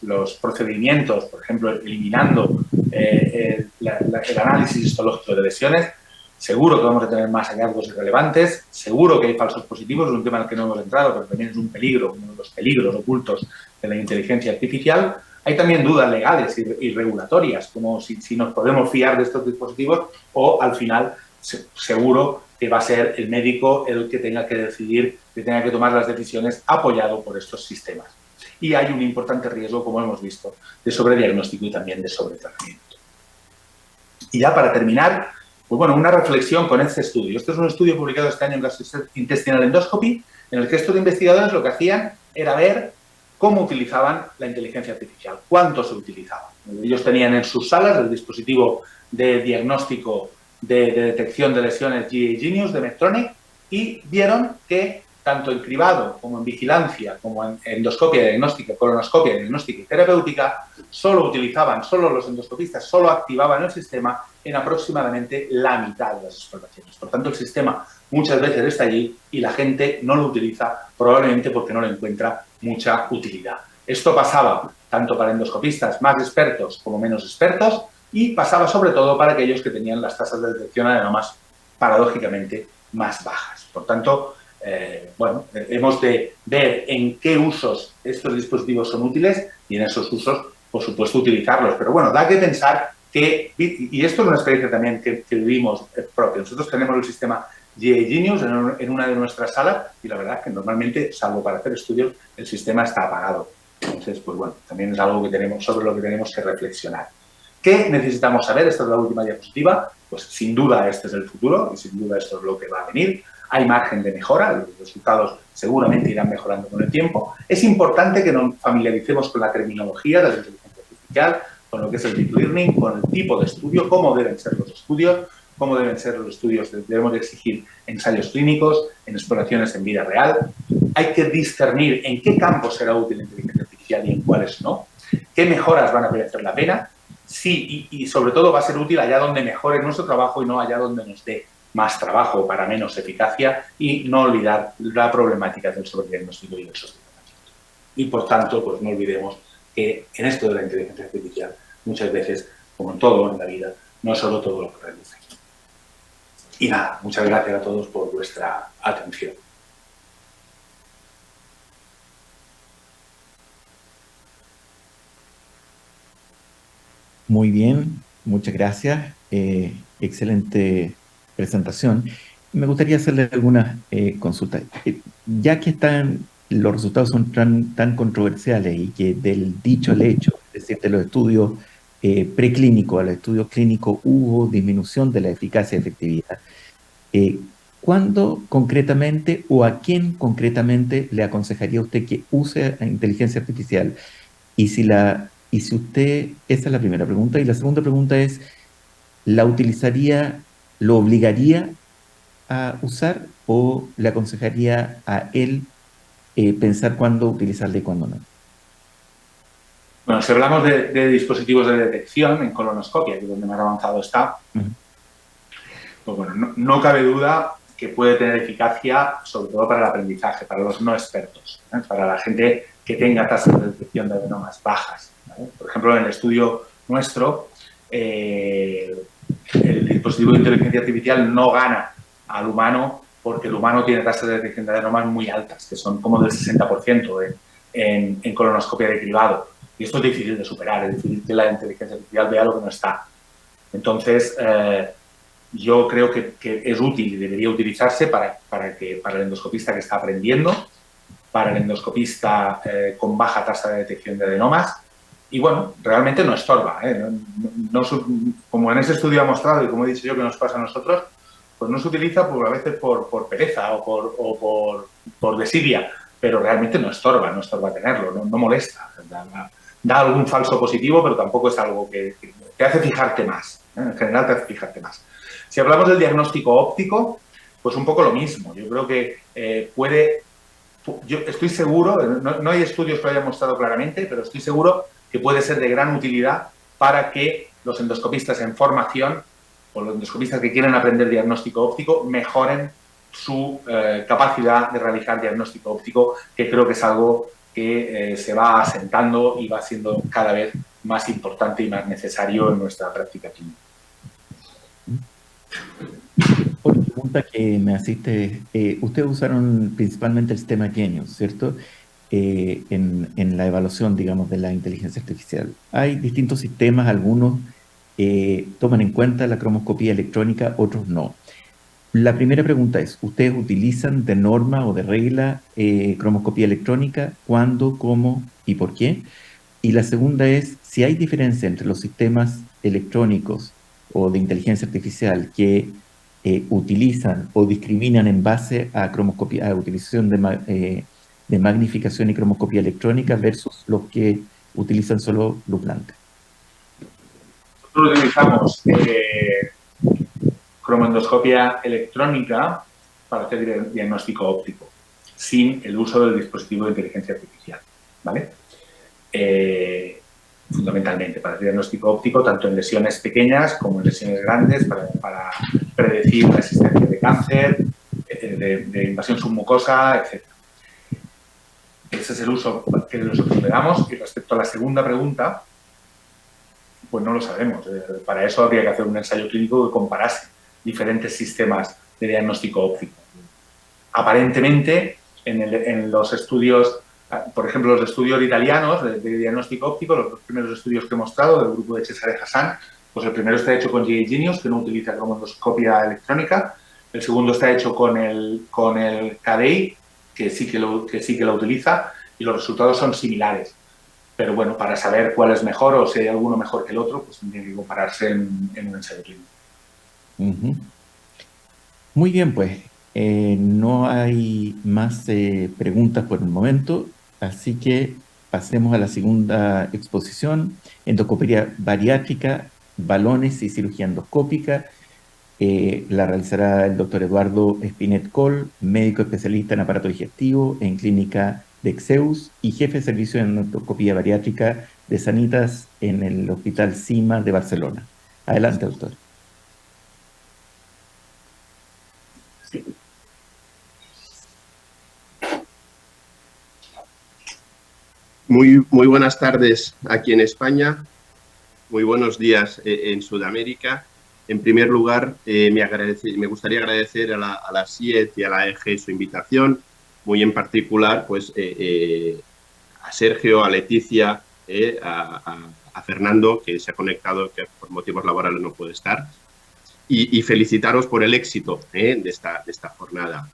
los procedimientos, por ejemplo, eliminando el análisis histológico de lesiones. Seguro que vamos a tener más hallazgos irrelevantes, seguro que hay falsos positivos, es un tema al que no hemos entrado, pero también es un peligro, uno de los peligros ocultos de la inteligencia artificial. Hay también dudas legales y regulatorias, como si nos podemos fiar de estos dispositivos o, al final, seguro que va a ser el médico el que tenga que decidir, que tenga que tomar las decisiones apoyado por estos sistemas. Y hay un importante riesgo, como hemos visto, de sobrediagnóstico y también de sobretratamiento. Y ya para terminar, pues bueno, una reflexión con este estudio. Este es un estudio publicado este año en Gastrointestinal Endoscopy, en el que estos investigadores lo que hacían era ver cómo utilizaban la inteligencia artificial, cuánto se utilizaba. Ellos tenían en sus salas el dispositivo de diagnóstico de detección de lesiones GA Genius de Medtronic y vieron que tanto en cribado como en vigilancia, como en endoscopia diagnóstica, colonoscopia diagnóstica y terapéutica, solo los endoscopistas solo activaban el sistema en aproximadamente la mitad de las exploraciones. Por tanto, el sistema muchas veces está allí y la gente no lo utiliza, probablemente porque no le encuentra mucha utilidad. Esto pasaba tanto para endoscopistas más expertos como menos expertos y pasaba sobre todo para aquellos que tenían las tasas de detección adenomas paradójicamente más bajas. Por tanto, bueno, hemos de ver en qué usos estos dispositivos son útiles y en esos usos, por supuesto, utilizarlos. Pero bueno, da que pensar que, y esto es una experiencia también que vivimos propia. Nosotros tenemos el sistema GA Genius en una de nuestras salas y la verdad es que normalmente, salvo para hacer estudios, el sistema está apagado. Entonces, pues bueno, también es algo que sobre lo que tenemos que reflexionar. ¿Qué necesitamos saber? Esta es la última diapositiva. Pues sin duda este es el futuro y sin duda esto es lo que va a venir. Hay margen de mejora, los resultados seguramente irán mejorando con el tiempo. Es importante que nos familiaricemos con la terminología de la inteligencia artificial, con lo que es el deep learning, con el tipo de estudio, cómo deben ser los estudios, debemos de exigir ensayos clínicos, en exploraciones en vida real. Hay que discernir en qué campos será útil la inteligencia artificial y en cuáles no. ¿Qué mejoras van a merecer la pena? Sí, y sobre todo va a ser útil allá donde mejore nuestro trabajo y no allá donde nos dé más trabajo para menos eficacia y no olvidar la problemática del sobrediagnóstico y del sobretratamiento. y por tanto, pues no olvidemos que en esto de la inteligencia artificial, muchas veces, como en todo en la vida, no es solo todo lo que reduce. Y nada, muchas gracias a todos por vuestra atención. Muy bien, muchas gracias. Excelente presentación. Me gustaría hacerle algunas consultas. Ya que los resultados son tan controversiales y que del dicho al hecho, es decir, de los estudios preclínicos a los estudios clínicos hubo disminución de la eficacia y efectividad, ¿cuándo concretamente o a quién concretamente le aconsejaría usted que use la inteligencia artificial? Y si usted, esa es la primera pregunta. Y la segunda pregunta es, ¿la utilizaría, lo obligaría a usar o le aconsejaría a él pensar cuándo utilizarla y cuándo no? Bueno, si hablamos de dispositivos de detección en colonoscopia, que es donde más avanzado está, pues bueno, no cabe duda que puede tener eficacia, sobre todo para el aprendizaje, para los no expertos, ¿eh? Para la gente que tenga tasas de detección de adenomas bajas, ¿vale? Por ejemplo, en el estudio nuestro, el dispositivo de inteligencia artificial no gana al humano porque el humano tiene tasas de detección de adenomas muy altas, que son como del 60% en colonoscopia de cribado. Y esto es difícil de superar, es difícil que la inteligencia artificial vea lo que no está. Entonces, yo creo que es útil y debería utilizarse para el endoscopista que está aprendiendo, para el endoscopista con baja tasa de detección de adenomas. Y bueno, realmente no estorba, ¿eh? Como en ese estudio ha mostrado y como he dicho yo que nos pasa a nosotros, pues no se utiliza a veces por pereza o por desidia, pero realmente no estorba tenerlo, no molesta. Da algún falso positivo, pero tampoco es algo que te hace fijarte más. ¿Eh? En general te hace fijarte más. Si hablamos del diagnóstico óptico, pues un poco lo mismo. Yo creo que yo estoy seguro, no hay estudios que lo hayan mostrado claramente, pero estoy seguro que puede ser de gran utilidad para que los endoscopistas en formación o los endoscopistas que quieren aprender diagnóstico óptico mejoren su capacidad de realizar diagnóstico óptico, que creo que es algo que se va asentando y va siendo cada vez más importante y más necesario en nuestra práctica clínica. Otra pregunta que me asiste, ustedes usaron principalmente el sistema Genius, ¿cierto? En la evaluación, digamos, de la inteligencia artificial. Hay distintos sistemas, algunos toman en cuenta la cromoscopía electrónica, otros no. La primera pregunta es, ¿ustedes utilizan de norma o de regla cromoscopía electrónica? ¿Cuándo, cómo y por qué? Y la segunda es, si hay diferencia entre los sistemas electrónicos o de inteligencia artificial que utilizan o discriminan en base a cromoscopía, a utilización de magnificación y cromoscopía electrónica versus los que utilizan solo luz blanca. Nosotros utilizamos cromoendoscopia electrónica para hacer diagnóstico óptico, sin el uso del dispositivo de inteligencia artificial, ¿vale? Fundamentalmente para hacer diagnóstico óptico, tanto en lesiones pequeñas como en lesiones grandes, para predecir la existencia de cáncer, de invasión submucosa, etc. Ese es el uso que nosotros le damos. Y respecto a la segunda pregunta, pues no lo sabemos. Para eso habría que hacer un ensayo clínico que comparase diferentes sistemas de diagnóstico óptico. Aparentemente, en los estudios, por ejemplo, los estudios italianos de diagnóstico óptico, los dos primeros estudios que he mostrado del grupo de Cesare Hassan, pues el primero está hecho con GA Genius, que no utiliza cromoendoscopia electrónica. El segundo está hecho con el KDI, que sí que lo utiliza, y los resultados son similares. Pero bueno, para saber cuál es mejor o si hay alguno mejor que el otro, pues tendría que compararse en un ensayo clínico. Uh-huh. Muy bien, pues no hay más preguntas por el momento, así que pasemos a la segunda exposición, endoscopia bariátrica, balones y cirugía endoscópica. La realizará el doctor Eduardo Espinet Coll, médico especialista en aparato digestivo en clínica de Exeus y jefe de servicio en endoscopia bariátrica de Sanitas en el Hospital CIMA de Barcelona. Adelante, doctor. Muy buenas tardes aquí en España, muy buenos días en Sudamérica. En primer lugar, me gustaría agradecer a la SIET y a la AEG su invitación, muy en particular pues, a Sergio, a Leticia, a Fernando, que se ha conectado, que por motivos laborales no puede estar, y felicitaros por el éxito de esta jornada.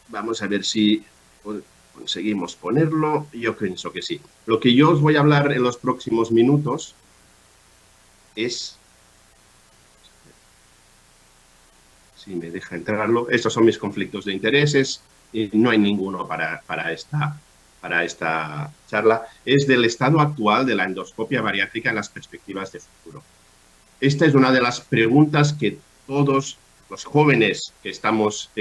Vamos a ver si conseguimos ponerlo. Yo pienso que sí. Lo que yo os voy a hablar en los próximos minutos es... Si me deja entrarlo. Estos son mis conflictos de intereses. No hay ninguno para esta charla. Es del estado actual de la endoscopia bariátrica en las perspectivas de futuro. Esta es una de las preguntas que todos los jóvenes que estamos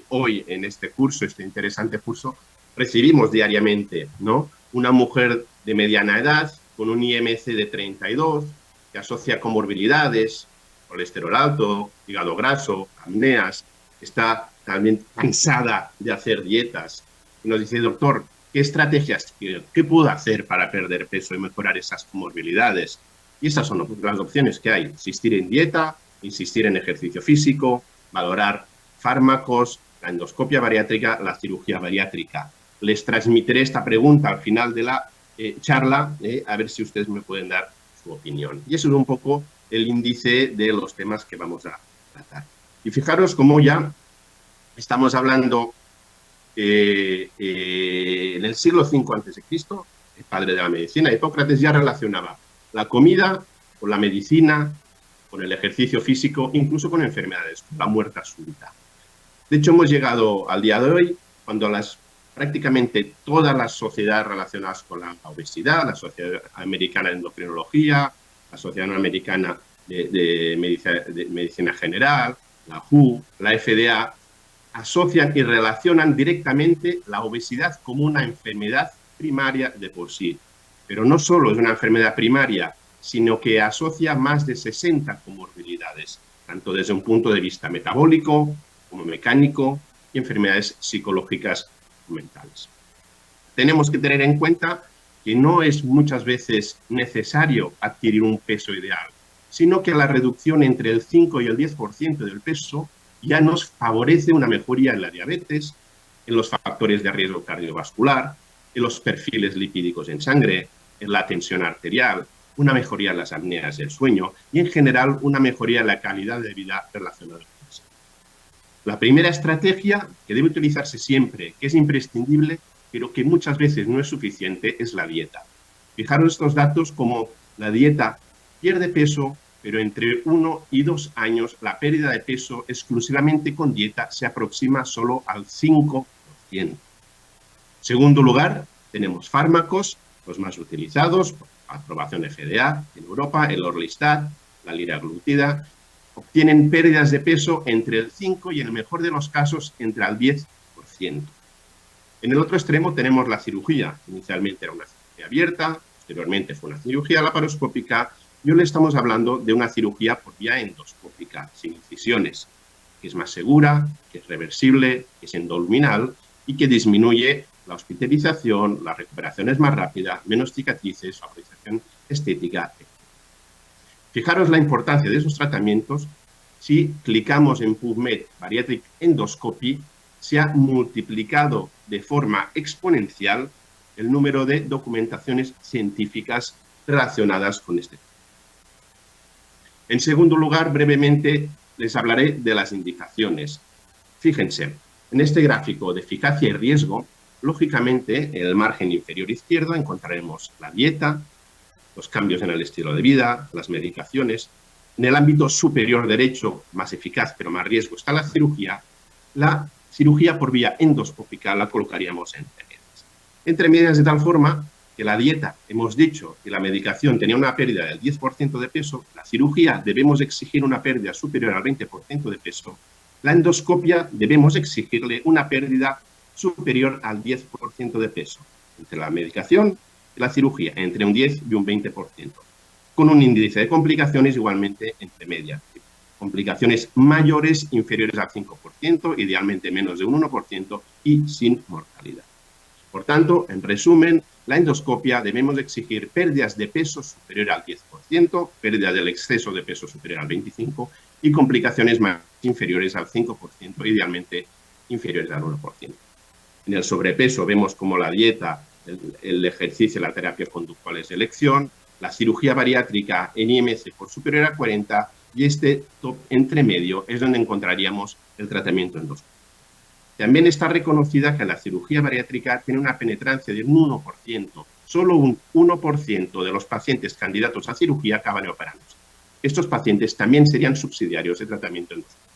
hoy en este curso, este interesante curso, recibimos diariamente, ¿no? Una mujer de mediana edad, con un IMC de 32, que asocia comorbilidades, colesterol alto, hígado graso, apneas, está también cansada de hacer dietas. Y nos dice, doctor, ¿qué estrategias quiero? ¿Qué puedo hacer para perder peso y mejorar esas comorbilidades? Y estas son las opciones que hay. Insistir en dieta, insistir en ejercicio físico, valorar fármacos, la endoscopia bariátrica, la cirugía bariátrica. Les transmitiré esta pregunta al final de la charla, a ver si ustedes me pueden dar su opinión. Y eso es un poco el índice de los temas que vamos a tratar. Y fijaros cómo ya estamos hablando en el siglo V a.C., el padre de la medicina, Hipócrates ya relacionaba la comida con la medicina, con el ejercicio físico, incluso con enfermedades, con la muerte súbita. De hecho, hemos llegado al día de hoy, cuando prácticamente todas las sociedades relacionadas con la obesidad, la Sociedad Americana de Endocrinología, la Sociedad Americana de Medicina General, la WHO, la FDA, asocian y relacionan directamente la obesidad como una enfermedad primaria de por sí. Pero no solo es una enfermedad primaria, sino que asocia más de 60 comorbilidades, tanto desde un punto de vista metabólico como mecánico y enfermedades psicológicas mentales. Tenemos que tener en cuenta que no es muchas veces necesario adquirir un peso ideal, sino que la reducción entre el 5 y el 10% del peso ya nos favorece una mejoría en la diabetes, en los factores de riesgo cardiovascular, en los perfiles lipídicos en sangre, en la tensión arterial, una mejoría en las apneas del sueño y, en general, una mejoría en la calidad de vida relacionada con eso. La primera estrategia que debe utilizarse siempre, que es imprescindible, pero que muchas veces no es suficiente, es la dieta. Fijaros estos datos como la dieta pierde peso, pero entre 1 y 2 años la pérdida de peso exclusivamente con dieta se aproxima solo al 5%. Segundo lugar, tenemos fármacos, los más utilizados, aprobación FDA en Europa, el Orlistat, la liraglutida, obtienen pérdidas de peso entre el 5 y en el mejor de los casos entre el 10%. En el otro extremo tenemos la cirugía. Inicialmente era una cirugía abierta, posteriormente fue una cirugía laparoscópica y hoy le estamos hablando de una cirugía por vía endoscópica, sin incisiones, que es más segura, que es reversible, que es endoluminal y que disminuye la hospitalización, la recuperación es más rápida, menos cicatrices, favorización estética, etc. Fijaros la importancia de esos tratamientos. Si clicamos en PubMed Bariatric Endoscopy, se ha multiplicado de forma exponencial el número de documentaciones científicas relacionadas con este tema. En segundo lugar, brevemente, les hablaré de las indicaciones. Fíjense, en este gráfico de eficacia y riesgo, lógicamente, en el margen inferior izquierdo encontraremos la dieta, los cambios en el estilo de vida, las medicaciones. En el ámbito superior derecho, más eficaz pero más riesgo, está la cirugía. La cirugía por vía endoscópica la colocaríamos entre medias. Entre medias de tal forma que la dieta, hemos dicho, y la medicación tenía una pérdida del 10% de peso, la cirugía debemos exigir una pérdida superior al 20% de peso, la endoscopia debemos exigirle una pérdida superior al 10% de peso. Entre la medicación y la cirugía, entre un 10 y un 20%, con un índice de complicaciones igualmente entre medias. Complicaciones mayores, inferiores al 5%, idealmente menos de un 1% y sin mortalidad. Por tanto, en resumen, la endoscopia debemos exigir pérdidas de peso superior al 10%, pérdida del exceso de peso superior al 25% y complicaciones más inferiores al 5%, idealmente inferiores al 1%. En el sobrepeso vemos como la dieta, el ejercicio y las terapias conductuales de elección, la cirugía bariátrica en IMC por superior a 40 y este top entre medio es donde encontraríamos el tratamiento endoscópico. También está reconocida que la cirugía bariátrica tiene una penetrancia de un 1%. Solo un 1% de los pacientes candidatos a cirugía acaban operándose. Estos pacientes también serían subsidiarios de tratamiento endoscópico.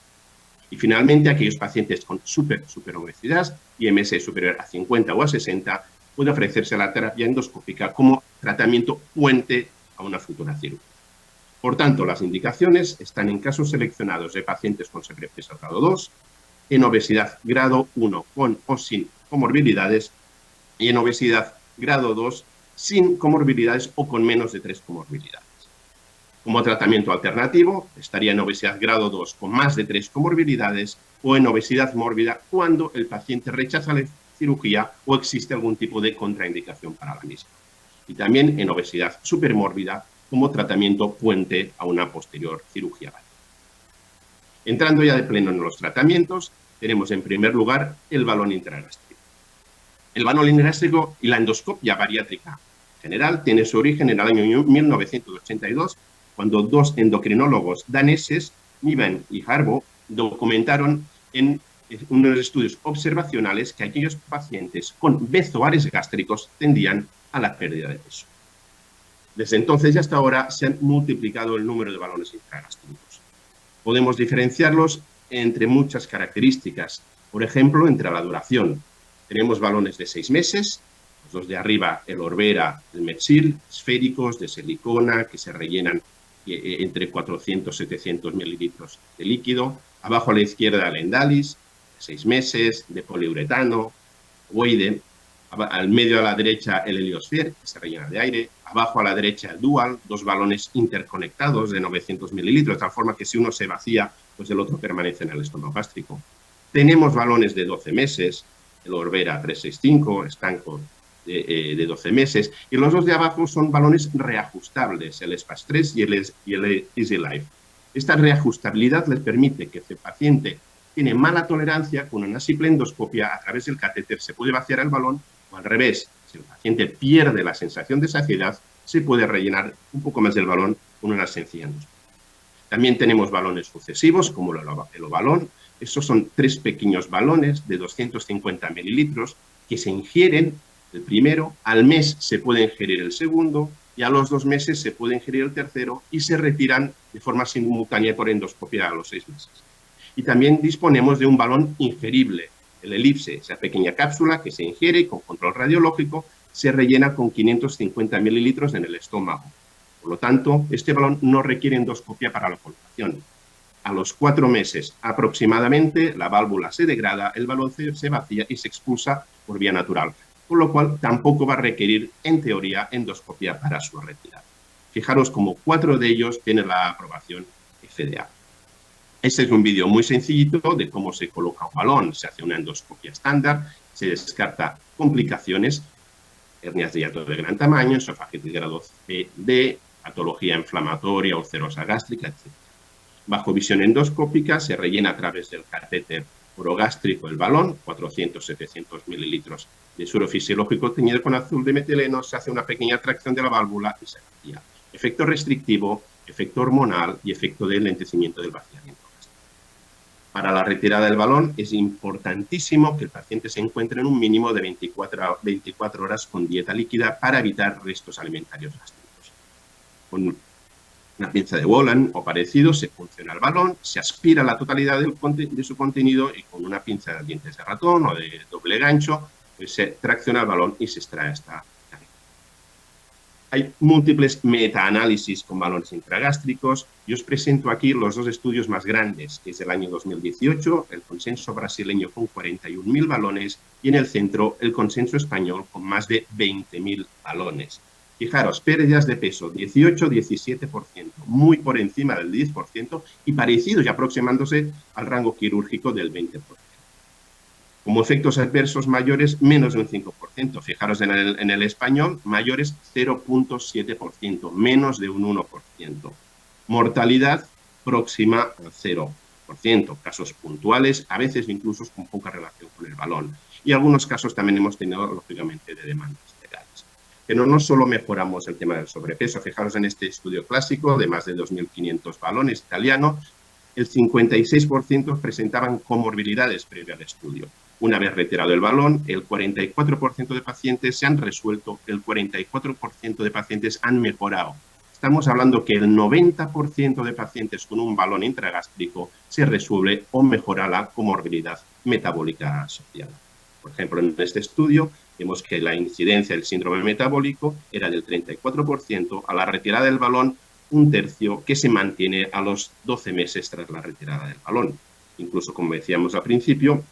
Y finalmente, aquellos pacientes con superobesidad, IMC superior a 50 o a 60, puede ofrecerse la terapia endoscópica como tratamiento puente a una futura cirugía. Por tanto, las indicaciones están en casos seleccionados de pacientes con sobrepeso grado 2, en obesidad grado 1 con o sin comorbilidades y en obesidad grado 2 sin comorbilidades o con menos de 3 comorbilidades. Como tratamiento alternativo, estaría en obesidad grado 2 con más de 3 comorbilidades o en obesidad mórbida cuando el paciente rechaza la cirugía o existe algún tipo de contraindicación para la misma. Y también en obesidad supermórbida como tratamiento puente a una posterior cirugía bariátrica. Entrando ya de pleno en los tratamientos, tenemos en primer lugar el balón intragástrico. El balón intragástrico y la endoscopia bariátrica general tiene su origen en el año 1982, cuando dos endocrinólogos daneses, Niven y Harbo, documentaron en unos estudios observacionales que aquellos pacientes con bezoares gástricos tendían a la pérdida de peso. Desde entonces y hasta ahora se han multiplicado el número de balones intragástricos. Podemos diferenciarlos entre muchas características. Por ejemplo, entre la duración. Tenemos balones de 6 meses, los dos de arriba, el Orbera, el Metsil, esféricos de silicona que se rellenan entre 400 y 700 mililitros de líquido. Abajo a la izquierda el Endalis, de 6 meses, de poliuretano, ovoide. Al medio a la derecha el Heliosphere, que se rellena de aire. Abajo a la derecha el Dual, dos balones interconectados de 900 mililitros, de tal forma que si uno se vacía, pues el otro permanece en el estómago gástrico. Tenemos balones de 12 meses, el Orbera 365, estanco de 12 meses, y los dos de abajo son balones reajustables, el Spas 3 y el Easy Life. Esta reajustabilidad les permite que el paciente tiene mala tolerancia con una simple endoscopia, a través del catéter se puede vaciar el balón, o al revés, si el paciente pierde la sensación de saciedad, se puede rellenar un poco más del balón con una sencilla endoscopia. También tenemos balones sucesivos, como el ovalón. Estos son 3 pequeños balones de 250 mililitros que se ingieren el primero, al mes se puede ingerir el segundo y a los 2 meses se puede ingerir el tercero y se retiran de forma simultánea por endoscopia a los 6 meses. Y también disponemos de un balón ingerible, el Elipse, esa pequeña cápsula que se ingiere con control radiológico, se rellena con 550 mililitros en el estómago. Por lo tanto, este balón no requiere endoscopia para la colocación. A los 4 meses aproximadamente, la válvula se degrada, el balón se vacía y se expulsa por vía natural, con lo cual tampoco va a requerir, en teoría, endoscopia para su retirada. Fijaros como 4 de ellos tienen la aprobación FDA. Este es un vídeo muy sencillito de cómo se coloca un balón. Se hace una endoscopia estándar, se descarta complicaciones, hernias de hiato de gran tamaño, esofagitis grado C, D, patología inflamatoria, ulcerosa gástrica, etc. Bajo visión endoscópica se rellena a través del catéter orogástrico el balón, 400-700 mililitros de suero fisiológico teñido con azul de metileno, se hace una pequeña tracción de la válvula y se vacía. Efecto restrictivo, efecto hormonal y efecto de lentecimiento del vaciamiento. Para la retirada del balón es importantísimo que el paciente se encuentre en un mínimo de 24 horas con dieta líquida para evitar restos alimentarios gástricos. Con una pinza de Wollan o parecido se funciona el balón, se aspira la totalidad de su contenido y con una pinza de dientes de ratón o de doble gancho pues se tracciona el balón y se extrae esta. Hay múltiples metaanálisis con balones intragástricos y os presento aquí los 2 estudios más grandes, que es del año 2018, el consenso brasileño con 41.000 balones y en el centro el consenso español con más de 20.000 balones. Fijaros, pérdidas de peso 18-17%, muy por encima del 10% y parecidos y aproximándose al rango quirúrgico del 20%. Como efectos adversos mayores, menos de un 5%. Fijaros en el español, mayores 0,7%, menos de un 1%. Mortalidad próxima al 0%. Casos puntuales, a veces incluso con poca relación con el balón. Y algunos casos también hemos tenido, lógicamente, de demandas legales. Pero no solo mejoramos el tema del sobrepeso. Fijaros en este estudio clásico de más de 2.500 balones italianos, el 56% presentaban comorbilidades previo al estudio. Una vez retirado el balón, el 44% de pacientes se han resuelto, el 44% de pacientes han mejorado. Estamos hablando que el 90% de pacientes con un balón intragástrico se resuelve o mejora la comorbilidad metabólica asociada. Por ejemplo, en este estudio vemos que la incidencia del síndrome metabólico era del 34%, a la retirada del balón un tercio, que se mantiene a los 12 meses tras la retirada del balón. Incluso, como decíamos al principio,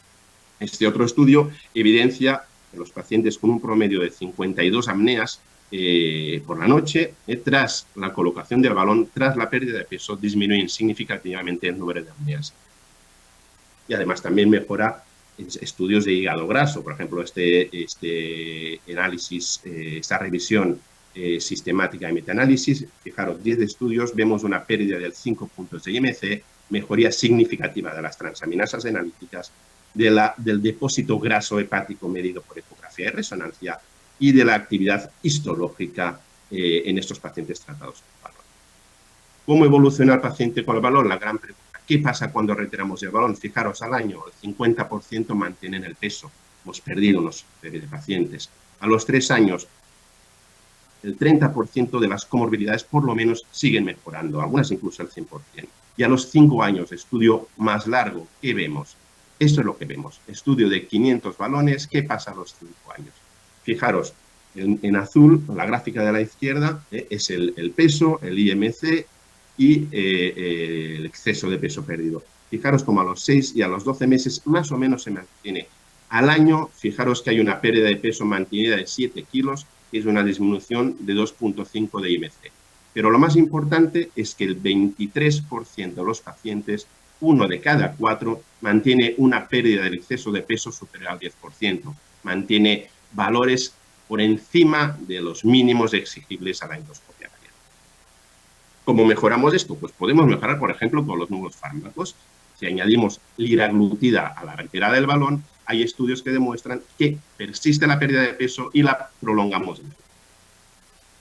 este otro estudio evidencia que los pacientes con un promedio de 52 apneas por la noche, tras la colocación del balón, tras la pérdida de peso, disminuyen significativamente el número de apneas. Y además también mejora estudios de hígado graso. Por ejemplo, este análisis, esta revisión sistemática de metaanálisis, fijaros, 10 estudios, vemos una pérdida de 5 puntos de IMC, mejoría significativa de las transaminasas analíticas, del depósito graso hepático medido por ecografía y resonancia y de la actividad histológica en estos pacientes tratados con balón. ¿Cómo evoluciona el paciente con el balón? La gran pregunta. ¿Qué pasa cuando retiramos el balón? Fijaros, al año el 50% mantienen el peso. Hemos perdido unos serie de pacientes. A los 3 años, el 30% de las comorbilidades por lo menos siguen mejorando, algunas incluso el 100%. Y a los 5 años, estudio más largo, ¿qué vemos? Esto es lo que vemos. Estudio de 500 balones, ¿qué pasa a los 5 años? Fijaros, en azul, la gráfica de la izquierda, es el peso, el IMC y el exceso de peso perdido. Fijaros como a los 6 y a los 12 meses más o menos se mantiene. Al año, fijaros que hay una pérdida de peso mantenida de 7 kilos, que es una disminución de 2,5 de IMC. Pero lo más importante es que el 23% de los pacientes, 1 de cada 4, mantiene una pérdida del exceso de peso superior al 10%. Mantiene valores por encima de los mínimos exigibles a la endoscopia bariátrica. ¿Cómo mejoramos esto? Pues podemos mejorar, por ejemplo, con los nuevos fármacos. Si añadimos liraglutida a la retirada del balón, hay estudios que demuestran que persiste la pérdida de peso y la prolongamos.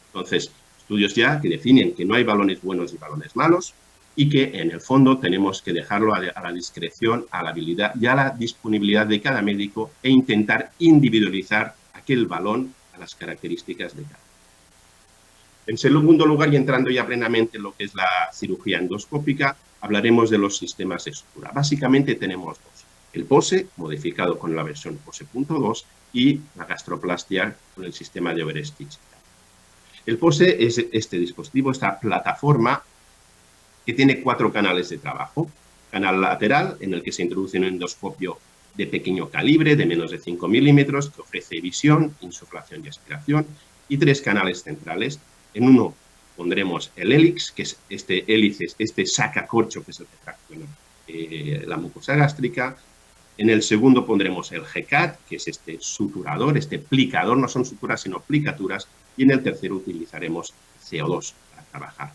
Entonces, estudios ya que definen que no hay balones buenos y balones malos y que, en el fondo, tenemos que dejarlo a la discreción, a la habilidad y a la disponibilidad de cada médico e intentar individualizar aquel balón a las características de cada. En segundo lugar, y entrando ya plenamente en lo que es la cirugía endoscópica, hablaremos de los sistemas de sutura. Básicamente tenemos dos. El POSE, modificado con la versión POSE.2, y la gastroplastia con el sistema de Overstitch. El POSE es este dispositivo, esta plataforma que tiene 4 canales de trabajo. Canal lateral, en el que se introduce un endoscopio de pequeño calibre, de menos de 5 milímetros, que ofrece visión, insuflación y aspiración, y 3 canales centrales. En uno pondremos el hélix, que es este hélice, este sacacorcho, que es el que tracciona la mucosa gástrica. En el segundo pondremos el GCAT, que es este suturador, este plicador, no son suturas sino plicaturas, y en el tercero utilizaremos CO2 para trabajar.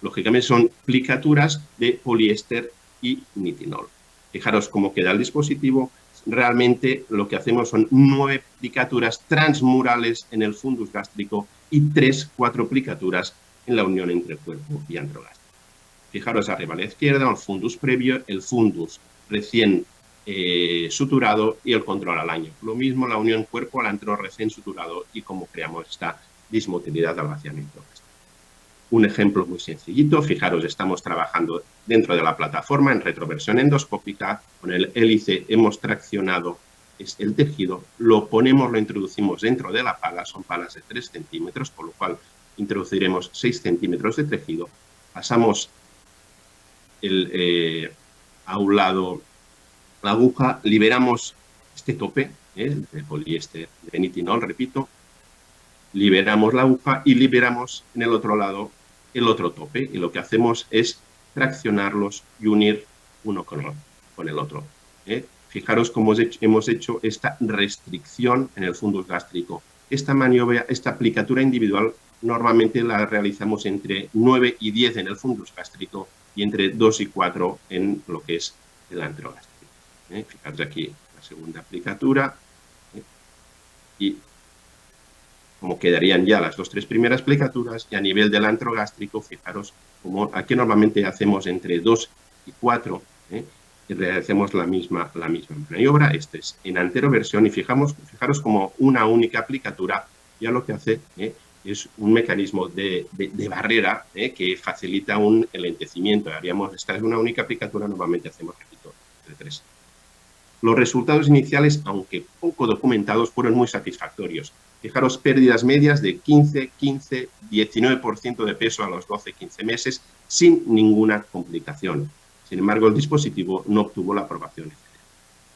Lógicamente son plicaturas de poliéster y nitinol. Fijaros cómo queda el dispositivo. Realmente lo que hacemos son 9 plicaturas transmurales en el fundus gástrico y 4 plicaturas en la unión entre cuerpo y antrogástrico. Fijaros arriba a la izquierda el fundus previo, el fundus recién suturado y el control al año. Lo mismo la unión cuerpo al antro recién suturado y cómo creamos esta dismotilidad al vaciamiento gástrico. Un ejemplo muy sencillito, fijaros, estamos trabajando dentro de la plataforma en retroversión endoscópica, con el hélice hemos traccionado el tejido, lo introducimos dentro de la pala, son palas de 3 centímetros, por lo cual introduciremos 6 centímetros de tejido, pasamos a un lado la aguja, liberamos este tope, de poliéster, de nitinol, repito, liberamos la aguja y liberamos en el otro lado el otro tope, y lo que hacemos es traccionarlos y unir uno con el otro. Fijaros cómo hemos hecho esta restricción en el fundus gástrico. Esta maniobra, esta aplicatura individual, normalmente la realizamos entre 9 y 10 en el fundus gástrico y entre 2 y 4 en lo que es el antro gástrico. Fijaros aquí la segunda aplicatura y cómo quedarían ya las 2-3 primeras aplicaturas, y a nivel del antro gástrico, fijaros como aquí normalmente hacemos entre 2 y 4, y realicemos la misma maniobra. Este es en anteroversión y fijaros como una única aplicatura ya lo que hace es un mecanismo de barrera que facilita un enlentecimiento. Haríamos, esta es una única aplicatura, normalmente hacemos, repito, de 3. Los resultados iniciales, aunque poco documentados, fueron muy satisfactorios. Fijaros, pérdidas medias de 15, 19% de peso a los 12-15 meses sin ninguna complicación. Sin embargo, el dispositivo no obtuvo la aprobación.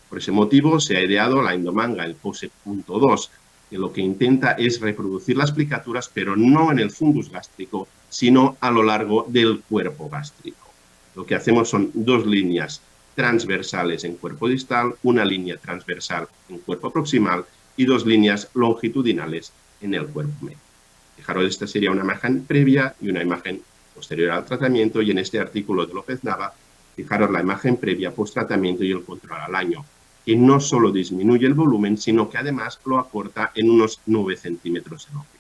Por ese motivo, se ha ideado la endomanga, el POSE.2, que lo que intenta es reproducir las plicaturas, pero no en el fundus gástrico, sino a lo largo del cuerpo gástrico. Lo que hacemos son 2 líneas transversales en cuerpo distal, una línea transversal en cuerpo proximal y 2 líneas longitudinales en el cuerpo medio. Fijaros, esta sería una imagen previa y una imagen posterior al tratamiento, y en este artículo de López Nava, fijaros la imagen previa, post-tratamiento y el control al año, que no solo disminuye el volumen, sino que además lo acorta en unos 9 centímetros de longitud.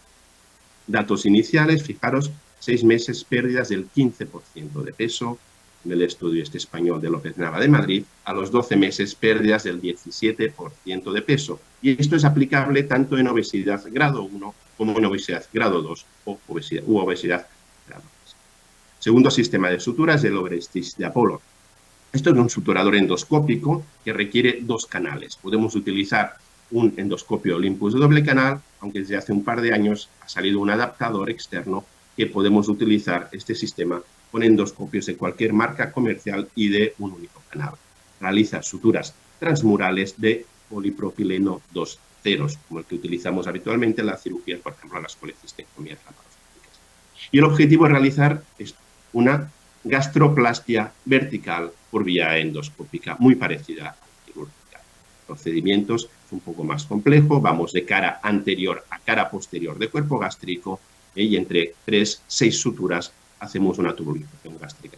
Datos iniciales, fijaros, 6 meses, pérdidas del 15% de peso, en el estudio español de López Nava de Madrid, a los 12 meses pérdidas del 17% de peso. Y esto es aplicable tanto en obesidad grado 1 como en obesidad grado 2 o obesidad grado 3. Segundo sistema de suturas, el Obrestis de Apolo. Esto es un suturador endoscópico que requiere 2 canales. Podemos utilizar un endoscopio Olympus de doble canal, aunque desde hace un par de años ha salido un adaptador externo que podemos utilizar este sistema con endoscopios de cualquier marca comercial y de un único canal. Realiza suturas transmurales de polipropileno 2 ceros, como el que utilizamos habitualmente en la cirugía, por ejemplo, en las colecistectomías laparoscópicas. Y el objetivo es realizar una gastroplastia vertical por vía endoscópica, muy parecida a la quirúrgica. El procedimiento es un poco más complejo, vamos de cara anterior a cara posterior de cuerpo gástrico, y entre 3-6 suturas hacemos una tubulización gástrica.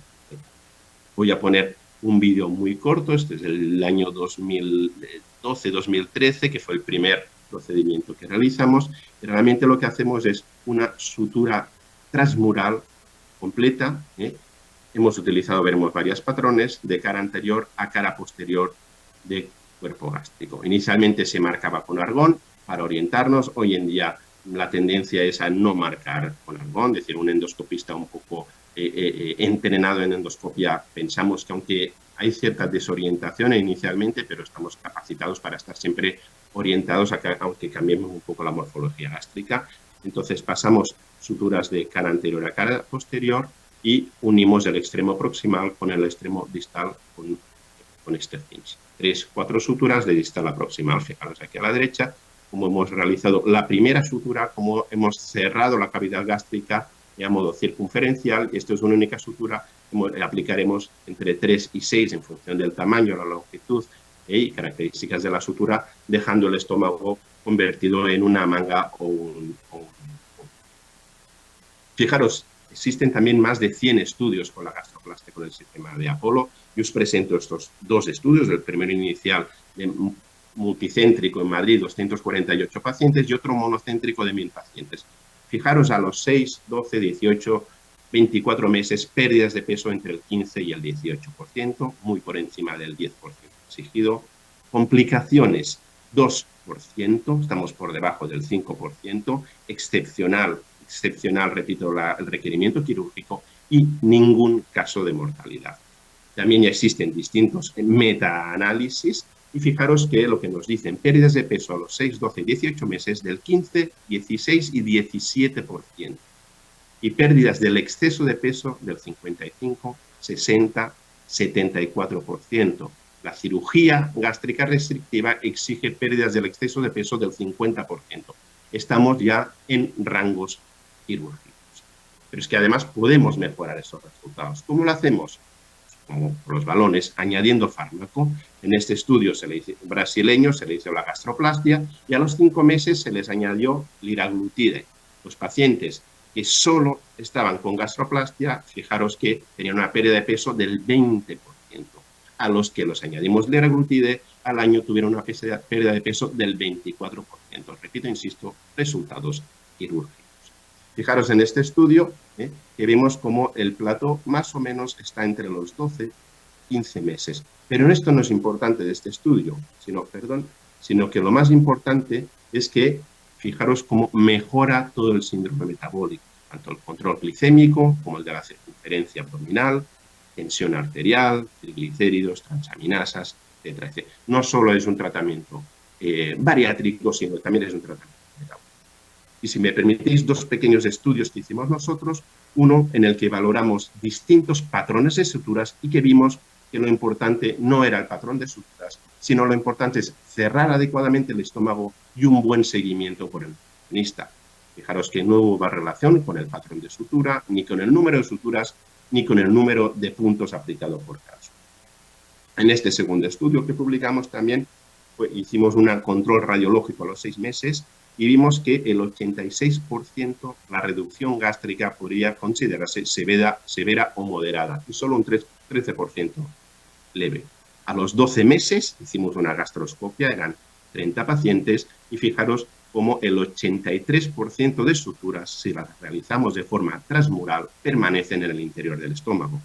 Voy a poner un vídeo muy corto, este es del año 2012-2013, que fue el primer procedimiento que realizamos, y realmente lo que hacemos es una sutura transmural completa. Hemos utilizado, veremos, varios patrones de cara anterior a cara posterior de cuerpo gástrico. Inicialmente se marcaba con argón para orientarnos, hoy en día la tendencia es a no marcar con argón, es decir, un endoscopista un poco entrenado en endoscopia, pensamos que aunque hay cierta desorientación inicialmente, pero estamos capacitados para estar siempre orientados, aunque cambiemos un poco la morfología gástrica. Entonces pasamos suturas de cara anterior a cara posterior y unimos el extremo proximal con el extremo distal con este pinch. 3-4 suturas de distal a proximal, fijaros aquí a la derecha, como hemos realizado la primera sutura, como hemos cerrado la cavidad gástrica a modo circunferencial, y esto es una única sutura, aplicaremos entre 3 y 6 en función del tamaño, la longitud y características de la sutura, dejando el estómago convertido en una manga o un. Fijaros, existen también más de 100 estudios con la gastroplastia con el sistema de Apolo, y os presento estos 2 estudios, el primero inicial de multicéntrico en Madrid, 248 pacientes, y otro monocéntrico de 1000 pacientes. Fijaros, a los 6, 12, 18, 24 meses, pérdidas de peso entre el 15 y el 18%, muy por encima del 10% exigido. Complicaciones, 2%, estamos por debajo del 5%, excepcional, repito, el requerimiento quirúrgico, y ningún caso de mortalidad. También ya existen distintos metaanálisis, y fijaros que lo que nos dicen, pérdidas de peso a los 6, 12 y 18 meses del 15, 16 y 17%. Y pérdidas del exceso de peso del 55, 60, 74%. La cirugía gástrica restrictiva exige pérdidas del exceso de peso del 50%. Estamos ya en rangos quirúrgicos. Pero es que además podemos mejorar esos resultados. ¿Cómo lo hacemos? como por los balones, añadiendo fármaco. En este estudio brasileño se le hizo la gastroplastia y a los 5 meses se les añadió liraglutide. Los pacientes que solo estaban con gastroplastia, fijaros que tenían una pérdida de peso del 20%. A los que los añadimos liraglutide, al año tuvieron una pérdida de peso del 24%. Repito, insisto, resultados quirúrgicos. Fijaros en este estudio que vemos como el plato más o menos está entre los 12 y 15 meses. Pero esto no es importante de este estudio, sino que lo más importante es que fijaros cómo mejora todo el síndrome metabólico, tanto el control glicémico como el de la circunferencia abdominal, tensión arterial, triglicéridos, transaminasas, etcétera, etcétera. No solo es un tratamiento bariátrico, sino también es un tratamiento metabólico. Y si me permitís, 2 pequeños estudios que hicimos nosotros, uno en el que valoramos distintos patrones de suturas y que vimos que lo importante no era el patrón de suturas, sino lo importante es cerrar adecuadamente el estómago y un buen seguimiento por el internista. Fijaros que no hubo relación con el patrón de sutura, ni con el número de suturas, ni con el número de puntos aplicados por caso. En este segundo estudio que publicamos también hicimos un control radiológico a los 6 meses y vimos que el 86% la reducción gástrica podría considerarse severa o moderada y solo un 13% leve. A los 12 meses hicimos una gastroscopia, eran 30 pacientes y fijaros cómo el 83% de suturas, si las realizamos de forma transmural, permanecen en el interior del estómago.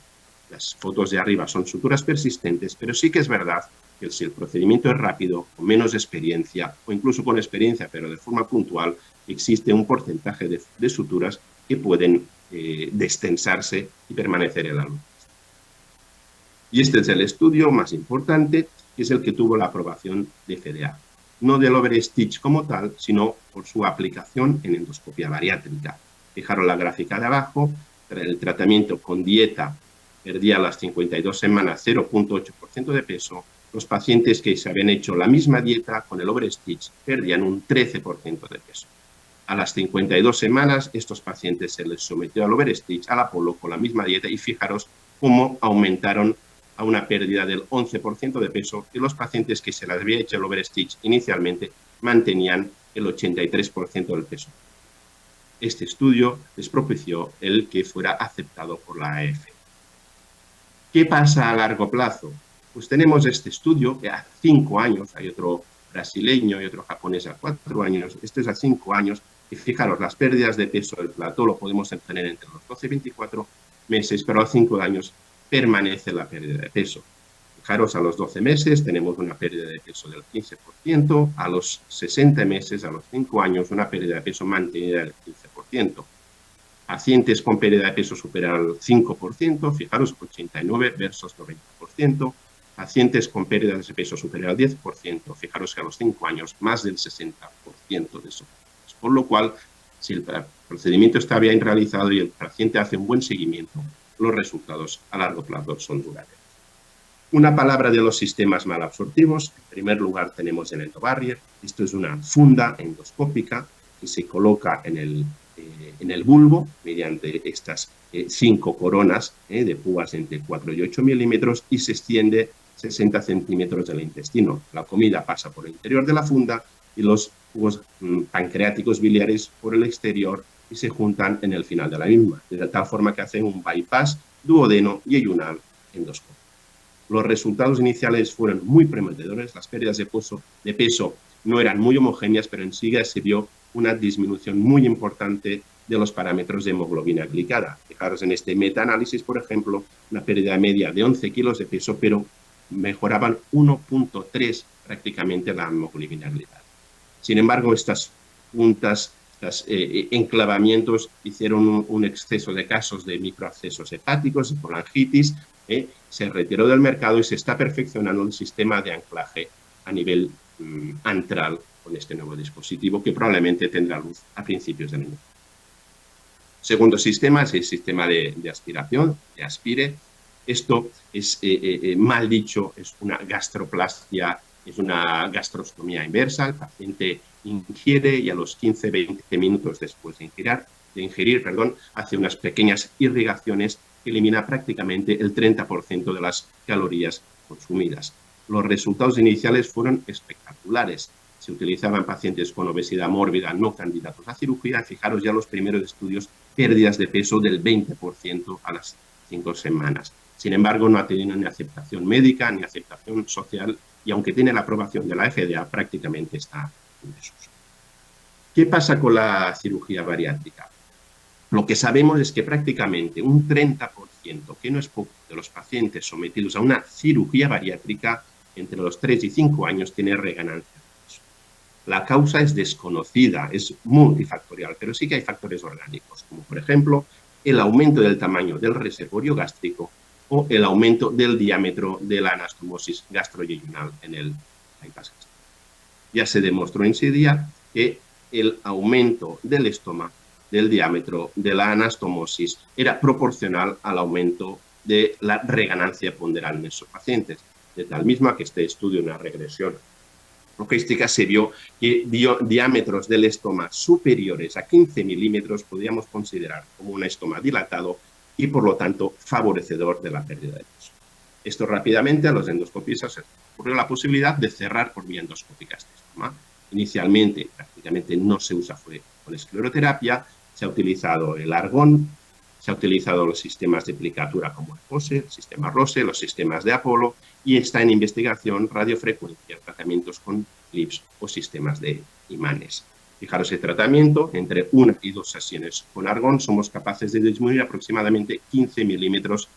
Las fotos de arriba son suturas persistentes, pero sí que es verdad que si el procedimiento es rápido, con menos experiencia, o incluso con experiencia, pero de forma puntual, existe un porcentaje de suturas que pueden destensarse y permanecer en la luz. Y este es el estudio más importante, que es el que tuvo la aprobación de FDA. No del overstitch como tal, sino por su aplicación en endoscopia bariátrica. Fijaros la gráfica de abajo, el tratamiento con dieta perdía a las 52 semanas 0,8% de peso. Los pacientes que se habían hecho la misma dieta con el overstitch perdían un 13% de peso. A las 52 semanas, estos pacientes se les sometió al overstitch, al Apollo, con la misma dieta y fijaros cómo aumentaron a una pérdida del 11% de peso y los pacientes que se les había hecho el overstitch inicialmente mantenían el 83% del peso. Este estudio les propició el que fuera aceptado por la AF. ¿Qué pasa a largo plazo? Pues tenemos este estudio que a 5 años, hay otro brasileño y otro japonés a 4 años, este es a 5 años, y fijaros, las pérdidas de peso del plató lo podemos tener entre los 12 y 24 meses, pero a 5 años permanece la pérdida de peso. Fijaros, a los 12 meses tenemos una pérdida de peso del 15%, a los 60 meses, a los 5 años, una pérdida de peso mantenida del 15%. Pacientes con pérdida de peso superior al 5%, fijaros, 89 versus 90%. Pacientes con pérdida de peso superior al 10%, fijaros que a los 5 años más del 60% de eso. Por lo cual, si el procedimiento está bien realizado y el paciente hace un buen seguimiento, los resultados a largo plazo son duraderos. Una palabra de los sistemas malabsortivos. En primer lugar tenemos el endobarrier. Esto es una funda endoscópica que se coloca en el bulbo mediante estas 5 coronas de púas entre 4 y 8 milímetros y se extiende 60 centímetros del intestino. La comida pasa por el interior de la funda y los jugos pancreáticos biliares por el exterior y se juntan en el final de la misma, de tal forma que hacen un bypass duodeno y ayunal endoscópico. Los resultados iniciales fueron muy prometedores, las pérdidas de peso no eran muy homogéneas, pero enseguida se vio una disminución muy importante de los parámetros de hemoglobina glicada. Fijaros en este metaanálisis, por ejemplo, una pérdida media de 11 kilos de peso, pero mejoraban 1,3 prácticamente la hemoglobina glicada. Sin embargo, estas puntas, estos enclavamientos hicieron un exceso de casos de microabscesos hepáticos y colangitis, se retiró del mercado y se está perfeccionando el sistema de anclaje a nivel antral con este nuevo dispositivo que probablemente tendrá luz a principios del año. Segundo sistema es el sistema de aspiración, de Aspire. Esto es, mal dicho, es una gastroplastia, es una gastrostomía inversa. El paciente ingiere y a los 15-20 minutos después de ingirir ingerir, hace unas pequeñas irrigaciones que elimina prácticamente el 30% de las calorías consumidas. Los resultados iniciales fueron espectaculares. Se utilizaban pacientes con obesidad mórbida no candidatos a cirugía. Fijaros ya los primeros estudios, pérdidas de peso del 20% a las 5 semanas. Sin embargo, no ha tenido ni aceptación médica ni aceptación social y aunque tiene la aprobación de la FDA, prácticamente está en desuso. ¿Qué pasa con la cirugía bariátrica? Lo que sabemos es que prácticamente un 30%, que no es poco, de los pacientes sometidos a una cirugía bariátrica entre los 3 y 5 años tiene reganancia de peso. La causa es desconocida, es multifactorial, pero sí que hay factores orgánicos, como por ejemplo el aumento del tamaño del reservorio gástrico o el aumento del diámetro de la anastomosis gastroyeyunal en el bypass gástrico. Ya se demostró en su día que el aumento del estómago, del diámetro de la anastomosis, era proporcional al aumento de la reganancia ponderal en esos pacientes. De tal misma que este estudio, una regresión logística, se vio que diámetros del estoma superiores a 15 milímetros podíamos considerar como un estoma dilatado y, por lo tanto, favorecedor de la pérdida de peso. Esto rápidamente a los endoscopistas se ocurrió la posibilidad de cerrar por vía endoscópica este estoma. Inicialmente, prácticamente no se usa fue con escleroterapia, se ha utilizado el argón, se ha utilizado los sistemas de plicatura como el POSE, el sistema ROSE, los sistemas de Apolo y está en investigación radiofrecuencia, tratamientos con clips o sistemas de imanes. Fijaros, el tratamiento, entre 1 y 2 sesiones con argón, somos capaces de disminuir aproximadamente 15 milímetros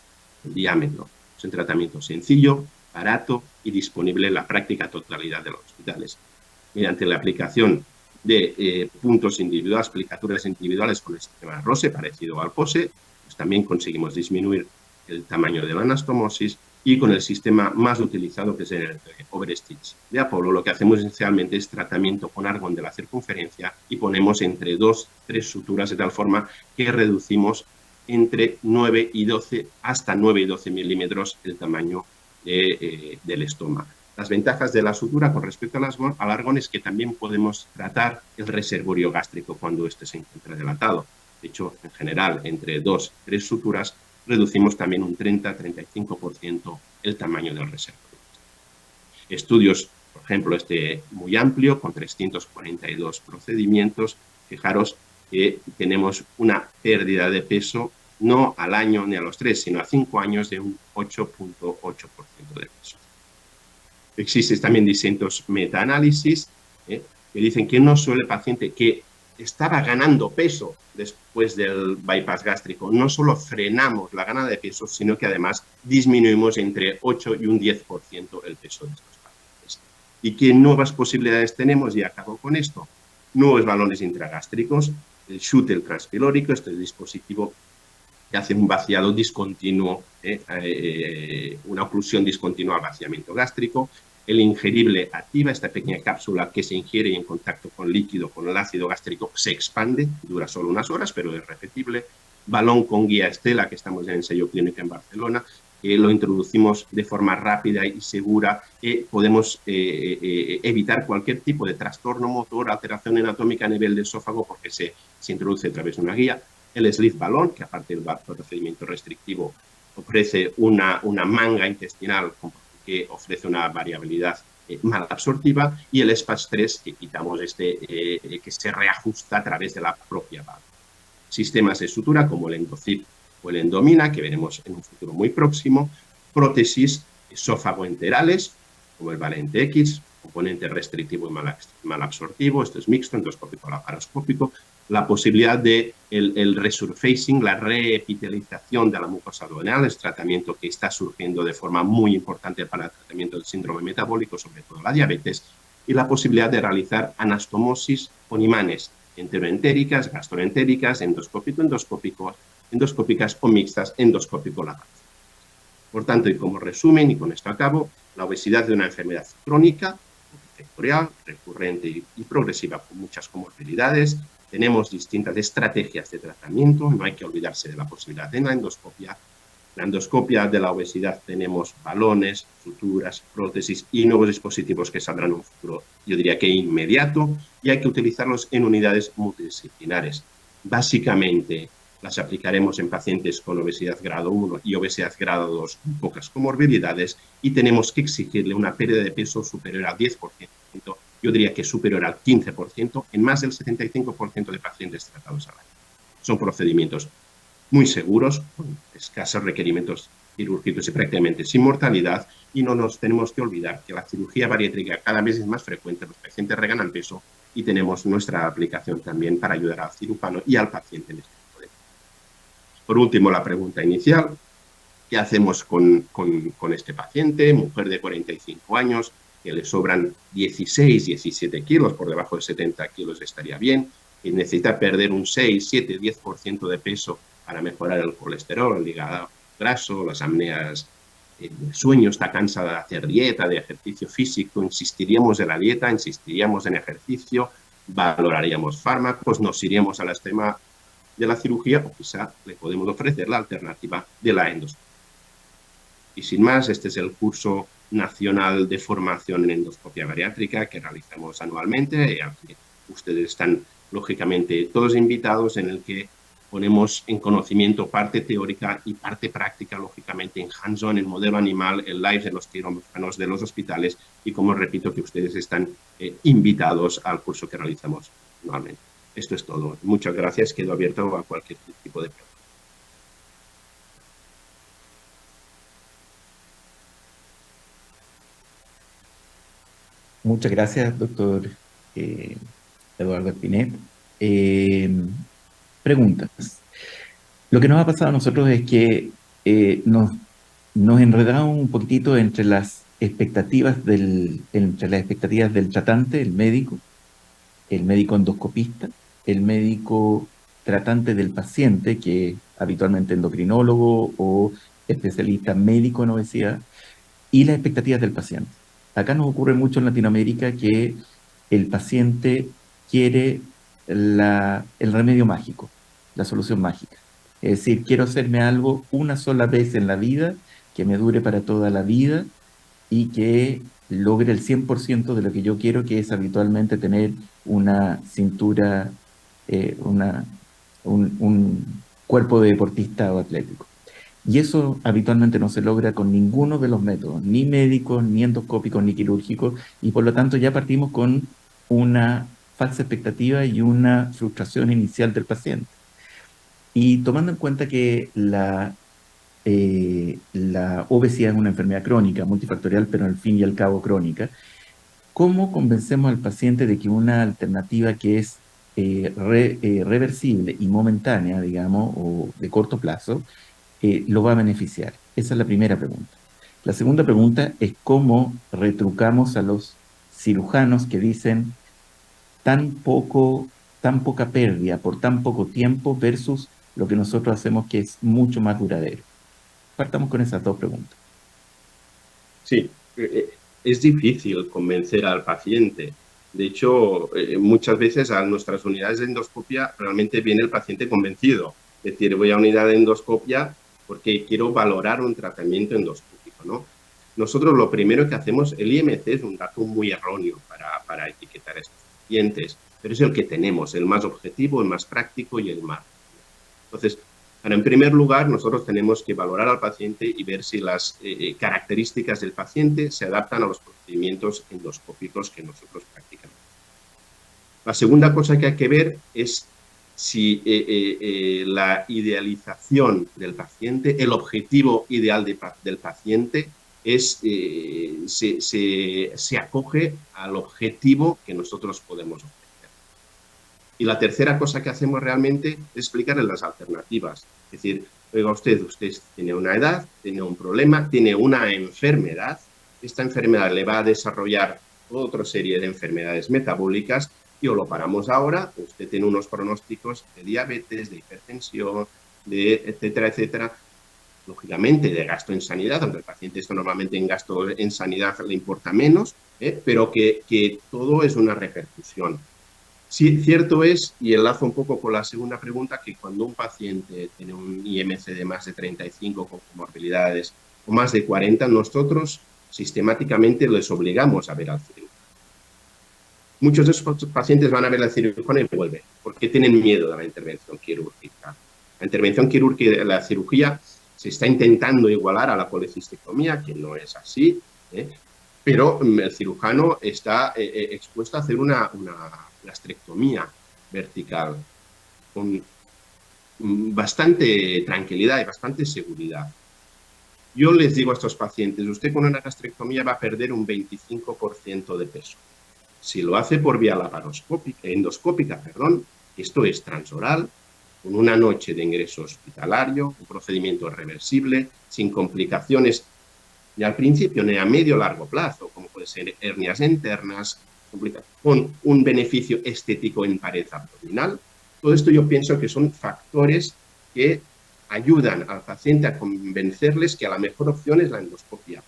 de diámetro. Es un tratamiento sencillo, barato y disponible en la práctica totalidad de los hospitales. Mediante la aplicación de puntos individuales, aplicaturas individuales con el sistema ROSE, parecido al POSE, pues también conseguimos disminuir el tamaño de la anastomosis y con el sistema más utilizado, que es el Overstitch de Apolo, lo que hacemos esencialmente es tratamiento con argón de la circunferencia y ponemos entre 2-3 suturas de tal forma que reducimos entre 9 y 12 hasta 9 y 12 milímetros el tamaño del estómago. Las ventajas de la sutura con respecto al argón es que también podemos tratar el reservorio gástrico cuando éste se encuentra dilatado. De hecho, en general, entre 2 y 3 suturas reducimos también un 30-35% el tamaño del reservorio. Estudios, por ejemplo, muy amplio, con 342 procedimientos. Fijaros que tenemos una pérdida de peso no al año ni a los 3, sino a 5 años de un 8.8% de peso. Existen también distintos metaanálisis que dicen que no solo el paciente que estaba ganando peso después del bypass gástrico, no solo frenamos la ganada de peso, sino que además disminuimos entre 8 y un 10% el peso de estos pacientes. ¿Y qué nuevas posibilidades tenemos? Y acabo con esto. Nuevos balones intragástricos, el shuttle transpilórico, este dispositivo que hace un vaciado discontinuo, una oclusión discontinua al vaciamiento gástrico. El ingerible activa, esta pequeña cápsula que se ingiere y en contacto con líquido, con el ácido gástrico, se expande, dura solo unas horas, pero es repetible. Balón con guía Estela, que estamos en ensayo clínico en Barcelona, lo introducimos de forma rápida y segura. Podemos evitar cualquier tipo de trastorno motor, alteración anatómica a nivel de esófago, porque se introduce a través de una guía. El sleeve balón, que aparte del procedimiento restrictivo, ofrece una manga intestinal que ofrece una variabilidad malabsortiva, y el SPAS 3, que quitamos que se reajusta a través de la propia válvula. Sistemas de sutura como el Endocip o el Endomina, que veremos en un futuro muy próximo. Prótesis esófago-enterales, como el Valente X, componente restrictivo y malabsortivo, esto es mixto, endoscópico laparoscópico. La posibilidad de el resurfacing, la reepitelización de la mucosa duodenal, es tratamiento que está surgiendo de forma muy importante para el tratamiento del síndrome metabólico, sobre todo la diabetes, y la posibilidad de realizar anastomosis con imanes enteroentéricas, gastroentéricas, endoscópicas o mixtas, endoscópico-laparoscópicas. Por tanto, y como resumen, y con esto acabo, la obesidad es una enfermedad crónica, multifactorial, recurrente y progresiva, con muchas comorbilidades. Tenemos distintas estrategias de tratamiento, no hay que olvidarse de la posibilidad de la endoscopia. La endoscopia de la obesidad tenemos balones, suturas, prótesis y nuevos dispositivos que saldrán en un futuro, yo diría que inmediato, y hay que utilizarlos en unidades multidisciplinares. Básicamente, las aplicaremos en pacientes con obesidad grado 1 y obesidad grado 2 con pocas comorbilidades y tenemos que exigirle una pérdida de peso superior al 10%, yo diría que superior al 15% en más del 75% de pacientes tratados al año. Son procedimientos muy seguros, con escasos requerimientos quirúrgicos y prácticamente sin mortalidad, y no nos tenemos que olvidar que la cirugía bariátrica cada vez es más frecuente, los pacientes reganan peso y tenemos nuestra aplicación también para ayudar al cirujano y al paciente en este tipo de casos. Por último, la pregunta inicial, ¿qué hacemos con este paciente, mujer de 45 años, que le sobran 16, 17 kilos, por debajo de 70 kilos estaría bien, y necesita perder un 6, 7, 10% de peso para mejorar el colesterol, el hígado graso, las apneas del sueño, está cansada de hacer dieta, de ejercicio físico, insistiríamos en la dieta, insistiríamos en ejercicio, valoraríamos fármacos, nos iríamos al extremo de la cirugía o quizá le podemos ofrecer la alternativa de la endoscopia. Y sin más, este es el curso nacional de formación en endoscopia bariátrica que realizamos anualmente. Ustedes están, lógicamente, todos invitados, en el que ponemos en conocimiento parte teórica y parte práctica, lógicamente, en hands-on, en modelo animal, en live de los quirófanos de los hospitales y, como repito, que ustedes están invitados al curso que realizamos anualmente. Esto es todo. Muchas gracias. Quedo abierto a cualquier tipo de pregunta. Muchas gracias, doctor Eduardo Espinet. Preguntas. Lo que nos ha pasado a nosotros es que nos enredamos un poquitito entre las expectativas del tratante, el médico endoscopista, el médico tratante del paciente, que es habitualmente endocrinólogo o especialista médico en obesidad, y las expectativas del paciente. Acá nos ocurre mucho en Latinoamérica que el paciente quiere el remedio mágico, la solución mágica. Es decir, quiero hacerme algo una sola vez en la vida, que me dure para toda la vida y que logre el 100% de lo que yo quiero, que es habitualmente tener una cintura, un cuerpo de deportista o atlético. Y eso habitualmente no se logra con ninguno de los métodos, ni médicos, ni endoscópicos, ni quirúrgicos, y por lo tanto ya partimos con una falsa expectativa y una frustración inicial del paciente. Y tomando en cuenta que la obesidad es una enfermedad crónica, multifactorial, pero al fin y al cabo crónica, ¿cómo convencemos al paciente de que una alternativa que es reversible y momentánea, digamos, o de corto plazo, lo va a beneficiar? Esa es la primera pregunta. La segunda pregunta es cómo retrucamos a los cirujanos que dicen tan poca pérdida por tan poco tiempo versus lo que nosotros hacemos, que es mucho más duradero. Partamos con esas dos preguntas. Sí, es difícil convencer al paciente. De hecho, muchas veces a nuestras unidades de endoscopia realmente viene el paciente convencido. Es decir, voy a unidad de endoscopia porque quiero valorar un tratamiento endoscópico, ¿no? Nosotros lo primero que hacemos, el IMC es un dato muy erróneo para etiquetar a estos pacientes, pero es el que tenemos, el más objetivo, el más práctico y el más. Entonces, en primer lugar, nosotros tenemos que valorar al paciente y ver si las características del paciente se adaptan a los procedimientos endoscópicos que nosotros practicamos. La segunda cosa que hay que ver es si la idealización del paciente, el objetivo ideal del paciente, se acoge al objetivo que nosotros podemos ofrecer. Y la tercera cosa que hacemos realmente es explicarle las alternativas. Es decir, oiga, usted tiene una edad, tiene un problema, tiene una enfermedad. Esta enfermedad le va a desarrollar otra serie de enfermedades metabólicas y o lo paramos ahora, usted tiene unos pronósticos de diabetes, de hipertensión, de etcétera, etcétera. Lógicamente, de gasto en sanidad, aunque el paciente esto normalmente en gasto en sanidad le importa menos, pero que todo es una repercusión. Sí, cierto es, y enlazo un poco con la segunda pregunta, que cuando un paciente tiene un IMC de más de 35 con comorbilidades o más de 40, nosotros sistemáticamente les obligamos a ver al cirujano. Muchos de esos pacientes van a ver al cirujano y vuelven, porque tienen miedo de la intervención quirúrgica. La intervención quirúrgica, la cirugía, se está intentando igualar a la colecistectomía, que no es así, pero el cirujano está expuesto a hacer una gastrectomía vertical con bastante tranquilidad y bastante seguridad. Yo les digo a estos pacientes, usted con una gastrectomía va a perder un 25% de peso. Si lo hace por vía endoscópica, esto es transoral, con una noche de ingreso hospitalario, un procedimiento reversible, sin complicaciones ni al principio ni a medio o largo plazo, como pueden ser hernias internas, con un beneficio estético en pared abdominal. Todo esto yo pienso que son factores que ayudan al paciente a convencerles que la mejor opción es la endoscopia.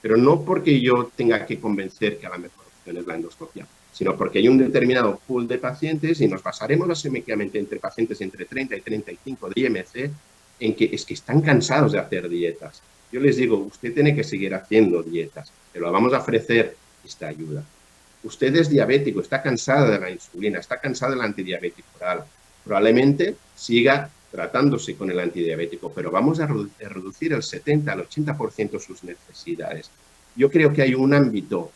Pero no porque yo tenga que convencer que la mejor opción es la endoscopia, sino porque hay un determinado pool de pacientes y nos basaremos básicamente entre pacientes entre 30 y 35 de IMC en que es que están cansados de hacer dietas. Yo les digo, usted tiene que seguir haciendo dietas, pero vamos a ofrecer esta ayuda. Usted es diabético, está cansado de la insulina, está cansado del antidiabético oral. Probablemente siga tratándose con el antidiabético, pero vamos a reducir el 70 al 80% sus necesidades. Yo creo que hay un ámbito,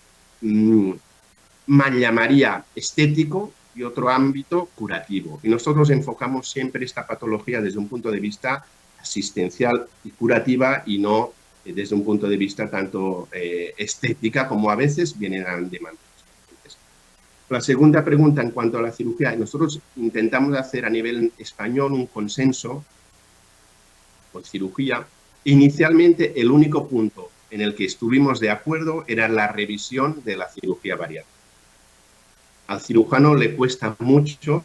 llamaría estético, y otro ámbito curativo. Y nosotros enfocamos siempre esta patología desde un punto de vista asistencial y curativa y no desde un punto de vista tanto estética como a veces vienen a demanda. La segunda pregunta en cuanto a la cirugía, nosotros intentamos hacer a nivel español un consenso con cirugía. Inicialmente el único punto en el que estuvimos de acuerdo era la revisión de la cirugía bariátrica. Al cirujano le cuesta mucho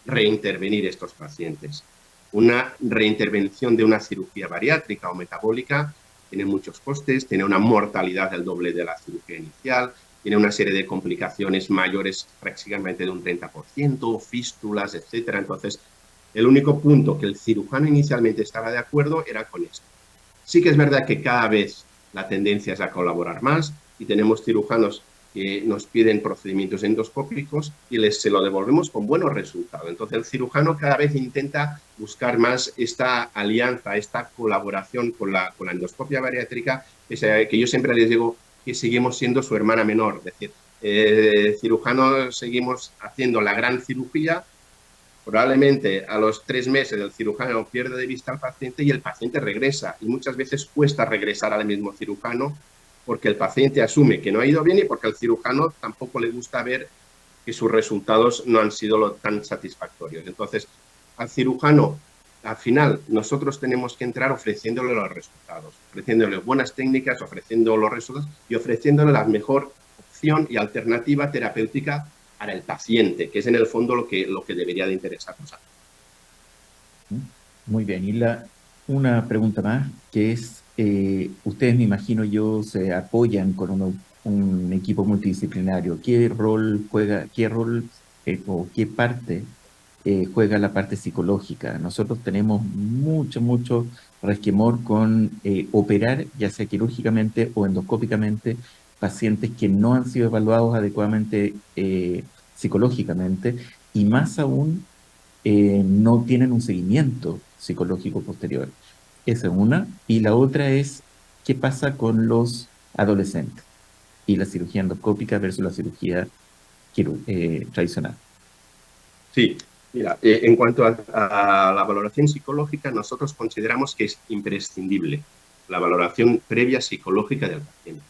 reintervenir estos pacientes. Una reintervención de una cirugía bariátrica o metabólica tiene muchos costes, tiene una mortalidad del doble de la cirugía inicial, tiene una serie de complicaciones mayores prácticamente de un 30%, fístulas, etc. Entonces, el único punto que el cirujano inicialmente estaba de acuerdo era con esto. Sí que es verdad que cada vez la tendencia es a colaborar más y tenemos cirujanos que nos piden procedimientos endoscópicos y se lo devolvemos con buenos resultados. Entonces, el cirujano cada vez intenta buscar más esta alianza, esta colaboración con la endoscopia bariátrica, que yo siempre les digo que seguimos siendo su hermana menor. Es decir, cirujanos seguimos haciendo la gran cirugía, probablemente a los 3 meses el cirujano pierde de vista al paciente y el paciente regresa. Y muchas veces cuesta regresar al mismo cirujano porque el paciente asume que no ha ido bien y porque al cirujano tampoco le gusta ver que sus resultados no han sido tan satisfactorios. Entonces, al cirujano, al final, nosotros tenemos que entrar ofreciéndole los resultados, ofreciéndole buenas técnicas, ofreciendo los resultados y ofreciéndole la mejor opción y alternativa terapéutica para el paciente, que es en el fondo lo que debería de interesarnos. Muy bien, y una pregunta más, que es, ustedes me imagino yo se apoyan con un equipo multidisciplinario. ¿Qué rol juega, o qué parte juega la parte psicológica? Nosotros tenemos mucho resquemor con operar, ya sea quirúrgicamente o endoscópicamente, pacientes que no han sido evaluados adecuadamente psicológicamente y más aún no tienen un seguimiento psicológico posterior. Esa es una. Y la otra es, ¿qué pasa con los adolescentes? Y la cirugía endoscópica versus la cirugía tradicional. Sí, mira, en cuanto a la valoración psicológica, nosotros consideramos que es imprescindible la valoración previa psicológica del paciente.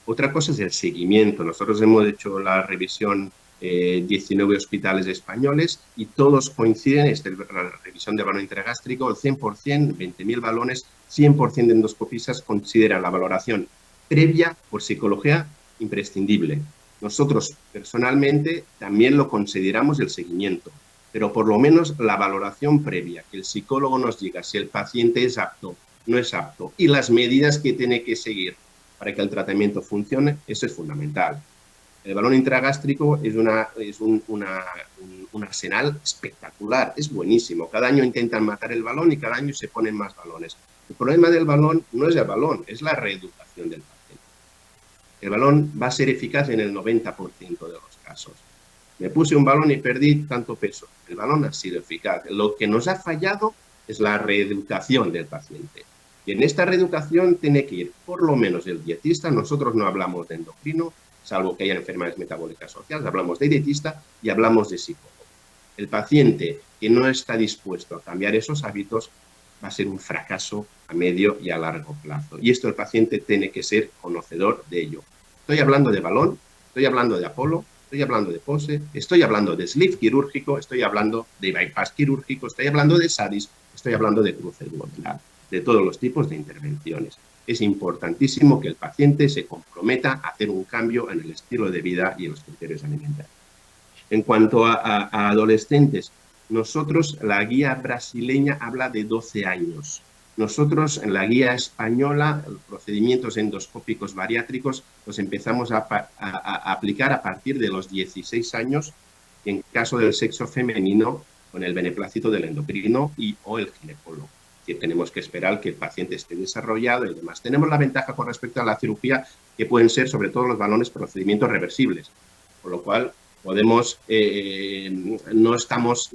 Otra cosa es el seguimiento. Nosotros hemos hecho la revisión 19 hospitales españoles y todos coinciden, la revisión de balón intragástrico, el 100%, 20.000 balones, 100% de endoscopistas consideran la valoración previa por psicología imprescindible. Nosotros personalmente también lo consideramos el seguimiento, pero por lo menos la valoración previa, que el psicólogo nos diga si el paciente es apto, no es apto y las medidas que tiene que seguir para que el tratamiento funcione, eso es fundamental. El balón intragástrico es un arsenal espectacular, es buenísimo. Cada año intentan matar el balón y cada año se ponen más balones. El problema del balón no es el balón, es la reeducación del paciente. El balón va a ser eficaz en el 90% de los casos. Me puse un balón y perdí tanto peso. El balón ha sido eficaz. Lo que nos ha fallado es la reeducación del paciente. Y en esta reeducación tiene que ir por lo menos el dietista. Nosotros no hablamos de endocrino, salvo que haya enfermedades metabólicas asociadas. Hablamos de dietista y hablamos de psicólogo. El paciente que no está dispuesto a cambiar esos hábitos va a ser un fracaso a medio y a largo plazo. Y esto el paciente tiene que ser conocedor de ello. Estoy hablando de balón, estoy hablando de Apolo, estoy hablando de pose, estoy hablando de sleeve quirúrgico, estoy hablando de bypass quirúrgico, estoy hablando de SADIS, estoy hablando de cruce duodenal, de todos los tipos de intervenciones. Es importantísimo que el paciente se comprometa a hacer un cambio en el estilo de vida y en los criterios alimentarios. En cuanto a adolescentes, nosotros, la guía brasileña habla de 12 años. Nosotros, en la guía española, los procedimientos endoscópicos bariátricos los empezamos a aplicar a partir de los 16 años, en caso del sexo femenino, con el beneplácito del endocrino o el ginecólogo. Es decir, tenemos que esperar que el paciente esté desarrollado y demás. Tenemos la ventaja con respecto a la cirugía, que pueden ser, sobre todo los balones, procedimientos reversibles, por lo cual podemos, no estamos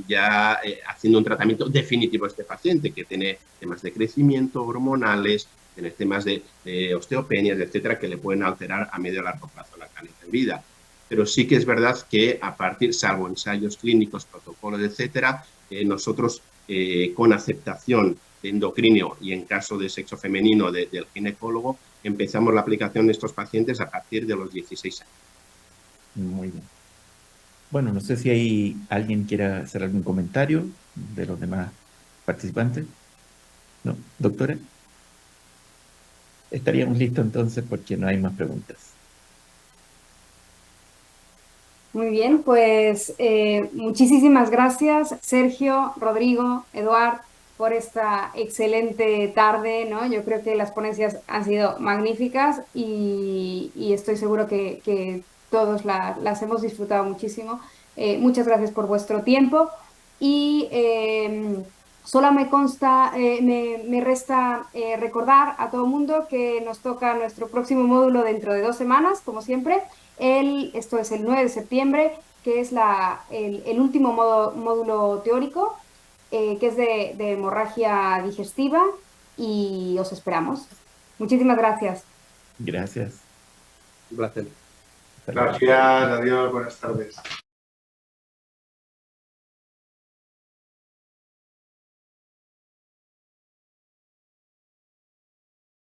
ya haciendo un tratamiento definitivo a este paciente, que tiene temas de crecimiento, hormonales, tiene temas de osteopenias, etcétera, que le pueden alterar a medio y largo plazo la calidad de vida. Pero sí que es verdad que a partir, salvo ensayos clínicos, protocolos, etcétera, nosotros con aceptación de endocrino y en caso de sexo femenino del ginecólogo, empezamos la aplicación de estos pacientes a partir de los 16 años. Muy bien. Bueno, no sé si hay alguien quiera hacer algún comentario de los demás participantes. ¿No? ¿Doctora? Estaríamos listos entonces porque no hay más preguntas. Muy bien, pues muchísimas gracias, Sergio, Rodrigo, Eduard, por esta excelente tarde, ¿no? Yo creo que las ponencias han sido magníficas y estoy seguro que todos las hemos disfrutado muchísimo. Muchas gracias por vuestro tiempo y solo me resta recordar a todo el mundo que nos toca nuestro próximo módulo dentro de 2 semanas, como siempre. Esto es el 9 de septiembre, que es el último módulo teórico, que es de hemorragia digestiva, y os esperamos. Muchísimas gracias. Gracias. Un placer. Hasta luego. Gracias, adiós, buenas tardes.